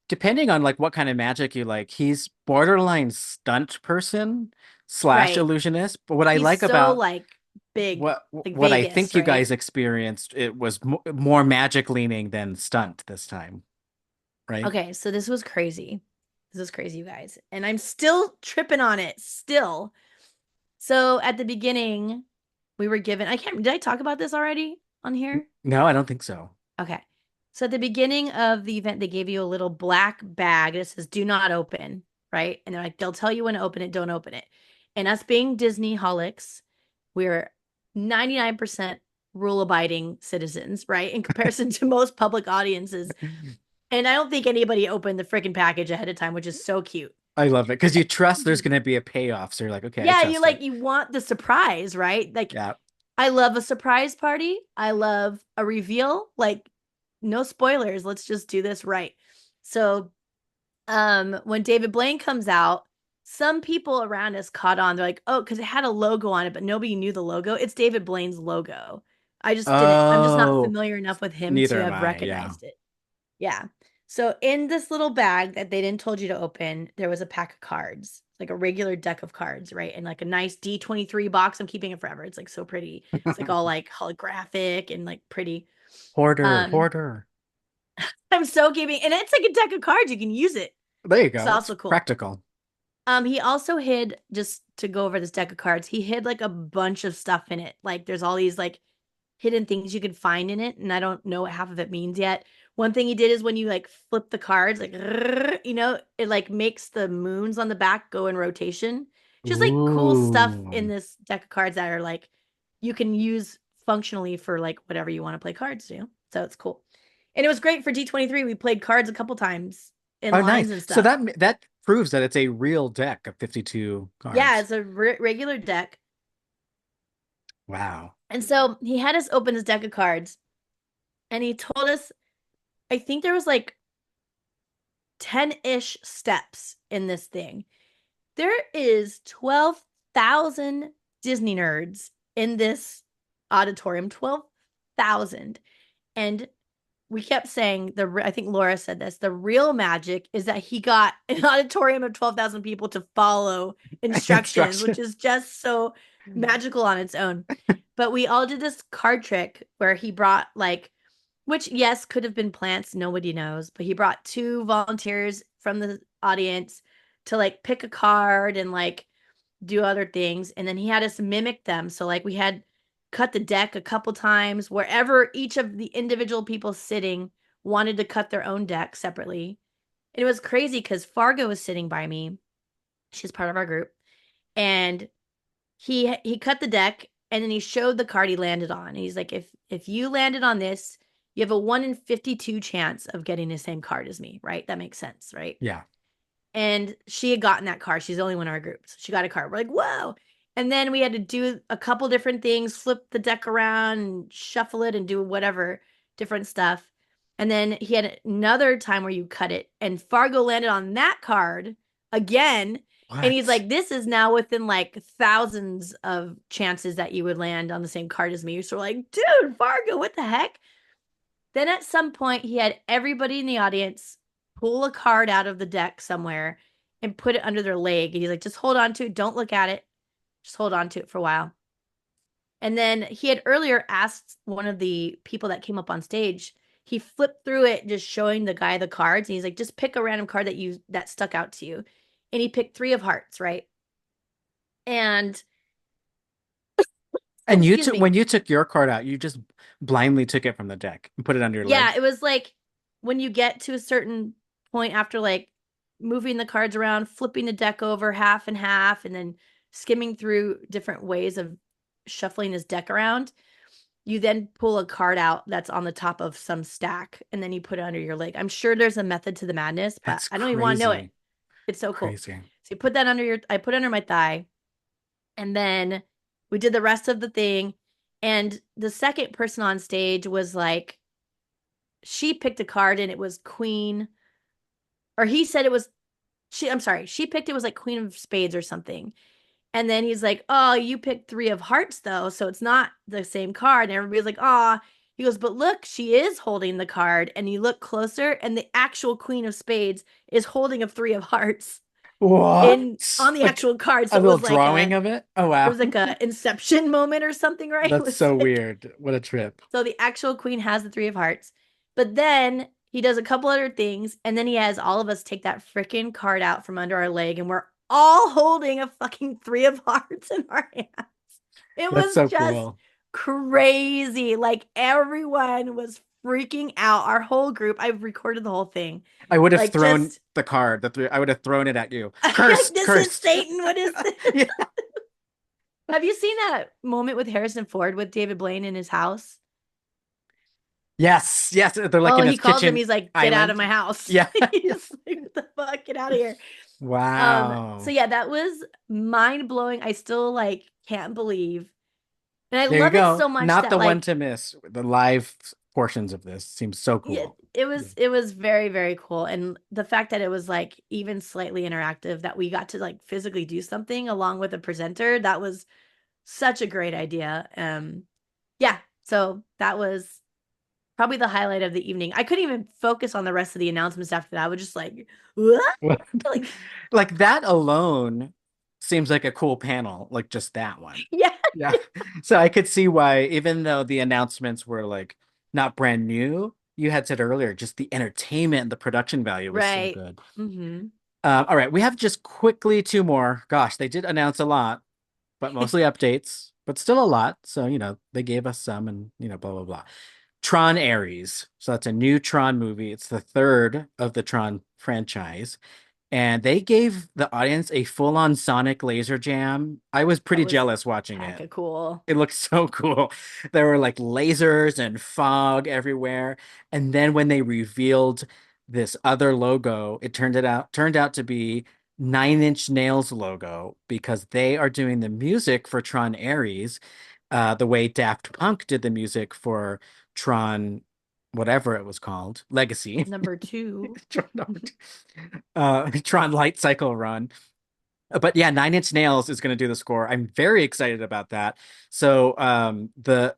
depending on like what kind of magic you like, he's borderline stunt person slash Right. illusionist. But what I He's like so about like big, like what I Vegas, think you right? guys experienced, it was more magic leaning than stunt this time, right? Okay, so this was crazy. This is crazy, you guys. And I'm still tripping on it, still. So at the beginning, we were given, I can't, did I talk about this already on here? No, I don't think so. Okay. So at the beginning of the event, they gave you a little black bag that says do not open, right? And they're like, they'll tell you when to open it, don't open it. And us being Disney holics, we're 99% rule abiding citizens, right? In comparison to most public audiences. And I don't think anybody opened the freaking package ahead of time, which is so cute. I love it because you trust there's going to be a payoff. So you're like, okay, I Yeah, you trust like it. you want the surprise, right? Like Yeah. I love a surprise party. I love a reveal. Like no spoilers. Let's just do this right. So, when David Blaine comes out, some people around us caught on. They're like, "Oh, cuz it had a logo on it, but nobody knew the logo. It's David Blaine's logo." I just didn't I'm just not Oh, familiar enough with him to neither am have I. Yeah. recognized it. Yeah. So in this little bag that they didn't told you to open, there was a pack of cards, like a regular deck of cards, right? And like a nice D23 box. I'm keeping it forever. It's like so pretty. It's like all like holographic and like pretty. Hoarder, Um, hoarder. I'm so keeping, and it's like a deck of cards. You can use it. There you It's go. It's also cool. practical. He also hid, just to go over this deck of cards, he hid like a bunch of stuff in it. Like there's all these like hidden things you can find in it, and I don't know what half of it means yet. One thing he did is when you like flip the cards, like it like makes the moons on the back go in rotation. Just like cool stuff in Ooh. this deck of cards that are like you can use functionally for like whatever you want to play cards, you know? So it's cool. And it was great for D23. We played cards a couple times in Oh, nice. lines and So stuff. that proves that it's a real deck of 52 Yeah, cards. it's a regular deck. Wow. And so he had us open his deck of cards and he told us, I think there was like 10-ish steps in this thing. There is 12,000 Disney nerds in this auditorium, 12,000. And we kept saying I think Laura said this, the real magic is that he got an auditorium of 12,000 people to follow instructions, which Instruction. is just so magical on its own. But we all did this card trick where he brought like, which yes could have been plants, nobody knows, but he brought two volunteers from the audience to like pick a card and like do other things, and then he had us mimic them. So like we had cut the deck a couple times wherever each of the individual people sitting wanted to cut their own deck separately. And it was crazy because Fargo was sitting by me. She's part of our group. And he cut the deck and then he showed the card he landed on. And he's like, if you landed on this, you have a 1 in 52 chance of getting the same card as me, right? That makes sense, right? Yeah. And she had gotten that card. She's the only one in our group. So she got a card. We're like, whoa. And then we had to do a couple different things, flip the deck around and shuffle it and do whatever different stuff. And then he had another time where you cut it and Fargo landed on that card again. And he's What? like, this is now within like thousands of chances that you would land on the same card as me. So we're like, dude, Fargo, what the heck? Then at some point, he had everybody in the audience pull a card out of the deck somewhere and put it under their leg. And he's like, just hold on to it. Don't look at it. Just hold on to it for a while. And then he had earlier asked one of the people that came up on stage, he flipped through it, just showing the guy the cards. And he's like, just pick a random card that stuck out to you. And he picked 3 of hearts, right? And And you excuse took me. when you took your card out, you just blindly took it from the deck and put it under your Yeah, leg. it was like when you get to a certain point after like moving the cards around, flipping the deck over half and half, and then skimming through different ways of shuffling this deck around, you then pull a card out that's on the top of some stack and then you put it under your leg. I'm sure there's a method to the madness, but That's I don't even want to know it. crazy. It's so cool. Crazy. So you put that I put it under my thigh, and then we did the rest of the thing. And the second person on stage was like, she picked a card and it was Queen, or he said it was I'm sorry, she picked it was like Queen of Spades or something. And then he's like, "Oh, you picked 3 of hearts though, so it's not the same card." And everybody's like, "Ah." He goes, "But look, she is holding the card." And you look closer, and the actual Queen of Spades is holding a 3 of hearts What? in on the Like actual card. So a little drawing of it? Oh it wow. was like a Inception moment or something, right? It That's was so like weird. What a trip. so the actual queen has the 3 of hearts. But then he does a couple other things, and then he has all of us take that freaking card out from under our leg, and we're all holding a fucking 3 of hearts in our hands. It That's was so just cool. crazy. Like everyone was freaking out. Our whole group, I've recorded the whole thing. I would have Like thrown just the card. I would have thrown it at you. like Cursed, this is cursed. Satan. What is this? Yeah. Have you seen that moment with Harrison Ford with David Blaine in his house? Yes, yes. They're like Oh, in he his calls him. kitchen He's like, "Get out of island. my house." Yeah. He's like, "What the fuck? Get out of here." So Wow. yeah, that was mind blowing. I still like can't believe, and I There you love it go. so much Not that the one like to miss. The live portions of this seems so yeah, cool. it was very very cool, and the fact that it was like even slightly interactive, that we got to like physically do something along with a presenter, that was such a great idea. Yeah, so that was probably the highlight of the evening. I couldn't even focus on the rest of the announcements after that. I was just like, what? What? Like, Like that alone seems like a cool panel, like just that one. yeah, Yeah. So I could see why, even though the announcements were like not brand new, you had said earlier, just the entertainment and the production value was so right. good. Mm-hmm. All right, we have just quickly two more. Gosh, they did announce a lot, but mostly updates, but still a lot. So, they gave us some and, blah, blah, blah. Tron Ares. So that's a new Tron movie. It's the third of the Tron franchise. And they gave the audience a full-on Sonic laser jam. I was That pretty was jealous watching it. hecka cool. It looked so cool. There were like lasers and fog everywhere. And then when they revealed this other logo, it turned out to be Nine Inch Nails logo because they are doing the music for Tron Ares, the way Daft Punk did the music for Tron, whatever it was called, Legacy. Number two. Tron Light Cycle Run. But yeah, Nine Inch Nails is going to do the score. I'm very excited about that. So the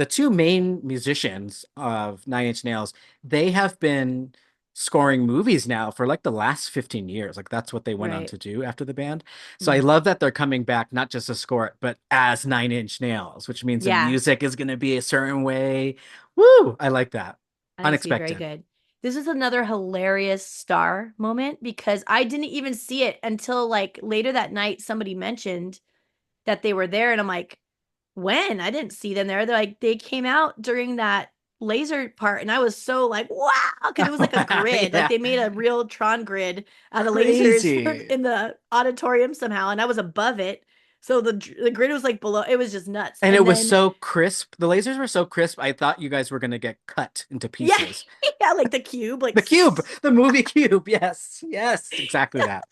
two main musicians of Nine Inch Nails, they have been scoring movies now for like the last 15 years. Like that's what they went on Right. to do after the band. So I Mm. love that they're coming back not just to score it, but as Nine Inch Nails, which means the Yeah, music is going to be a certain way. Woo! I like that. I think it's gonna be very Unexpected. good. This is another hilarious star moment because I didn't even see it until like later that night. Somebody mentioned that they were there, and I'm like, when? I didn't see them there. They're like, they came out during that laser part, and I was so like, wow, because it was like a grid. Like Yeah. they made a real Tron grid out of lasers Crazy. in the auditorium somehow, and I was above it. So the grid was like below. It was just nuts. And it And was then so crisp. The lasers were so crisp, I thought you guys were going to get cut into yeah, pieces. yeah, like the cube, like The cube, the movie cube. Yes. Yes, exactly that.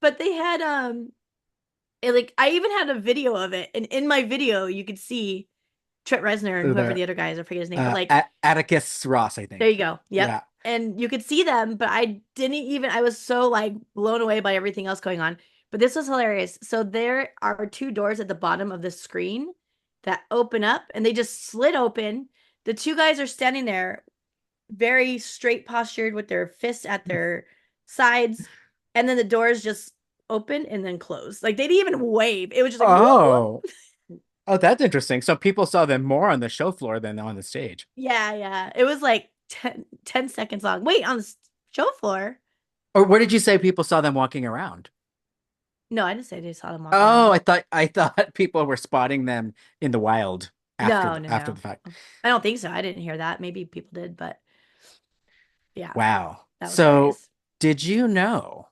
but they had like I even had a video of it, and in my video you could see Trent Reznor and whoever The the other guys, I forget his name, but like Atticus Ross, I there think. you go. Yep. Yeah. And you could see them, but I didn't even, I was so like blown away by everything else going on. But this was hilarious. So there are two doors at the bottom of the screen that open up and they just slid open. The two guys are standing there, very straight postured with their fists at their sides. And then the doors just open and then close. Like they didn't even wave. It was just like, whoop, Oh. whoop. Oh, that's interesting. So people saw them more on the show floor than on the stage. Yeah, yeah. It was like 10 seconds long. Wait, on the show floor? Or what did you say people saw them walking around? No, I didn't say they saw them walking Oh, around. I thought people were spotting them in the wild No, no, after no. the fact. I don't think so. I didn't hear that. Maybe people did, but yeah, Wow. that was So, hilarious. did you know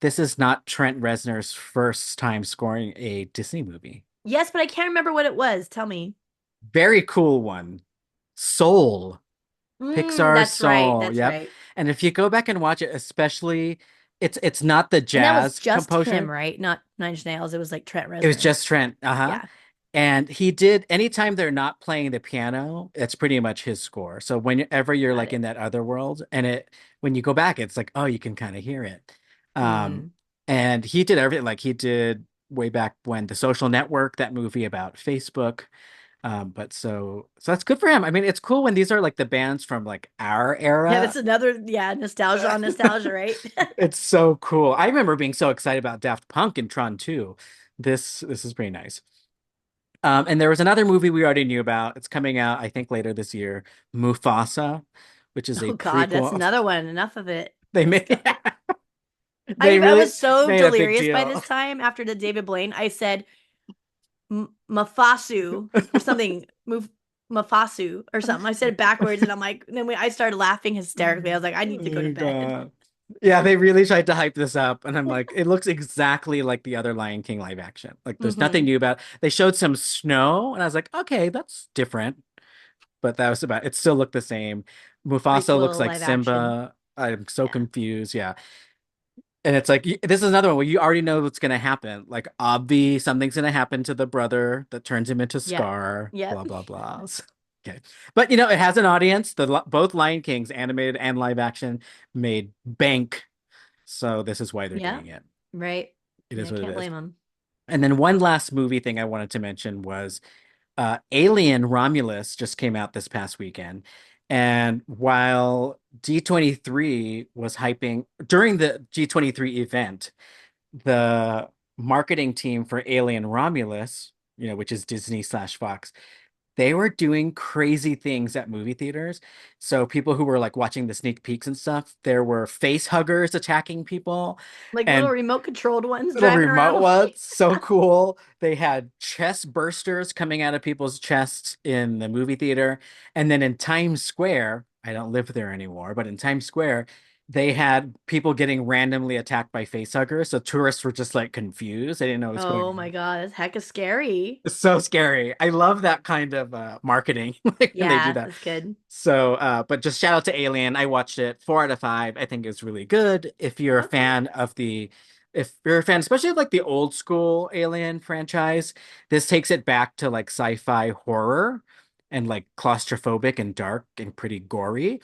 this is not Trent Reznor's first time scoring a Disney movie? Yes, but I can't remember what it was. Tell me. Very cool one. Soul. Pixar's That's right. Soul. That's Yep. right. And if you go back and watch it, especially it's not the And that was jazz just him, composer. right? Not Nine Inch Nails. It was like Trent It was Reznor. just Trent. Uh-huh. Yeah. And he did anytime they're not playing the piano, it's pretty much his score. So whenever you're Got like it. in that other world and it when you go back, it's like, oh, you can kind of hear it. Um, Mm. and he did everything like he did way back when The Social Network, that movie about Facebook. But so that's good for him. I mean, it's cool when these are like the bands from like our Yeah, that's era. another, yeah, nostalgia on nostalgia, right? It's so cool. I remember being so excited about Daft Punk and Tron 2. This is pretty nice. And there was another movie we already knew about. It's coming out, I think, later this year, Mufasa, which is a Oh God, that's prequel. another one. Enough of it. They Let's made go. they I really was so made a big delirious by deal. this time after the David Blaine. I said Mafasu or something. Mafasu or something. I said it backwards, and I'm like, then I started laughing hysterically. I was like, I Oh need to go to my bed. God. Yeah, they really tried to hype this up, and I'm like, it looks exactly like the other Lion King live action. Like, there's nothing Hmm. new about it. They showed some snow, and I was like, okay, that's different. But that was about it. Still looked the same. Mufasa looks Prequel like live action. Simba. I'm so Yeah. confused. Yeah. And it's like this is another one where you already know what's gonna happen. Like something's gonna happen to the brother that turns him into Yep. Scar. Blah Yep. blah blah. Okay, but it has an audience. Both Lion Kings, animated and live action, made bank. So this is why they're Yeah. doing it. Right. It Yeah, is I what it can't is. blame them. And then one last movie thing I wanted to mention was Alien Romulus just came out this past weekend. And while D23 was hyping during the D23 event, the marketing team for Alien Romulus, which is Disney/Fox, they were doing crazy things at movie theaters. So people who were like watching the sneak peeks and stuff, there were face huggers attacking people Like little and remote controlled ones little driving remote around. ones. So cool. They had chest bursters coming out of people's chests in the movie theater. And then in Times Square, I don't live there anymore, but in Times Square, they had people getting randomly attacked by facehuggers. So tourists were just like confused. They didn't know what was going Oh my on. God, that's hecka scary. It's so scary. I love that kind of marketing, like when they do Yeah, that. that's good. So, but just shout out to Alien. I watched it 4 out of 5. I think it's really good. Okay. If you're a fan, especially of like the old school Alien franchise, this takes it back to like sci-fi horror and like claustrophobic and dark and pretty gory.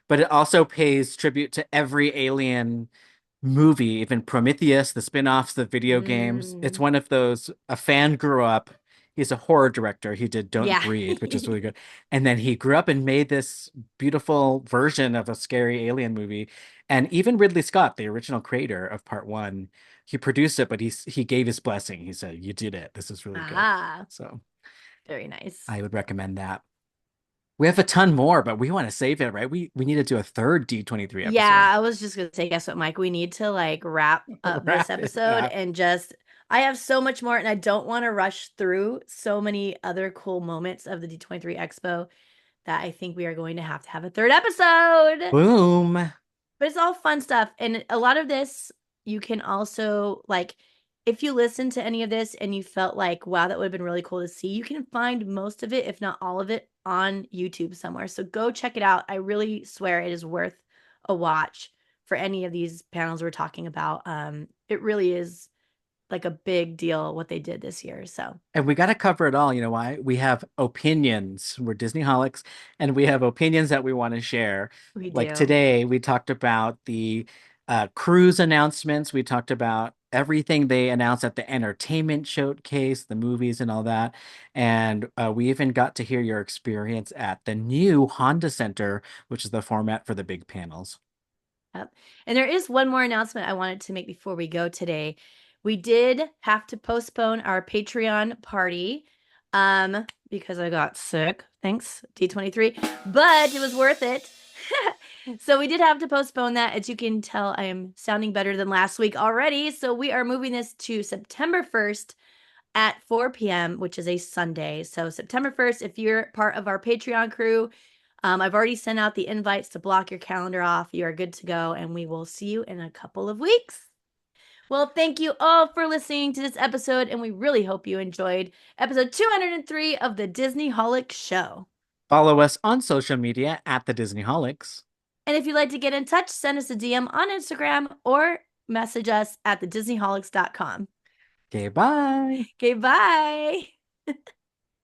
But it also pays tribute to every Alien movie, even Prometheus, the spin-offs, the video games. It's Mm, one of those a fan grew up. He's a horror director. He did Don't yeah. Breathe, which is really good. And then he grew up and made this beautiful version of a scary alien movie. And even Ridley Scott, the original creator of part one, he produced it, but he gave his blessing. He said, "You did it. This is really good." Ah, So very nice. I would recommend that. We have a ton more, but we want to save it, right? We need to do a third D23 episode. Yeah, I was just gonna say, guess what, Mike? We need to like wrap up this Wrap it episode up. and just I have so much more and I don't want to rush through so many other cool moments of the D23 Expo that I think we are going to have a third episode. Boom. But it's all fun stuff. And a lot of this, you can also, like, if you listen to any of this and you felt like, wow, that would have been really cool to see, you can find most of it, if not all of it, on YouTube somewhere. So go check it out. I really swear it is worth a watch for any of these panels we're talking about. It really is like a big deal what they did this year. So And we got to cover it all. You know why? We have opinions. We're Disneyholics, and we have opinions that we want to share. we Like do. today, we talked about the cruise announcements. We talked about everything they announced at the entertainment showcase, the movies, and all that. And we even got to hear your experience at the new Honda Center, which is the format for the big panels. Yep. And there is one more announcement I wanted to make before we go today. We did have to postpone our Patreon party because I got sick. Thanks, D23. But it was worth it. So we did have to postpone that. As you can tell, I am sounding better than last week already. So we are moving this to September 1st at 4 p.m., which is a Sunday. So September 1st, if you're part of our Patreon crew, I've already sent out the invites to block your calendar off. You are good to go, and we will see you in a couple of weeks. Well, thank you all for listening to this episode, and we really hope you enjoyed episode 203 of the Disney Holic Show. Follow us on social media at the Disneyholics. And if you'd like to get in touch, send us a DM on Instagram or message us at thedisneyholics.com. Okay, bye. Okay, bye.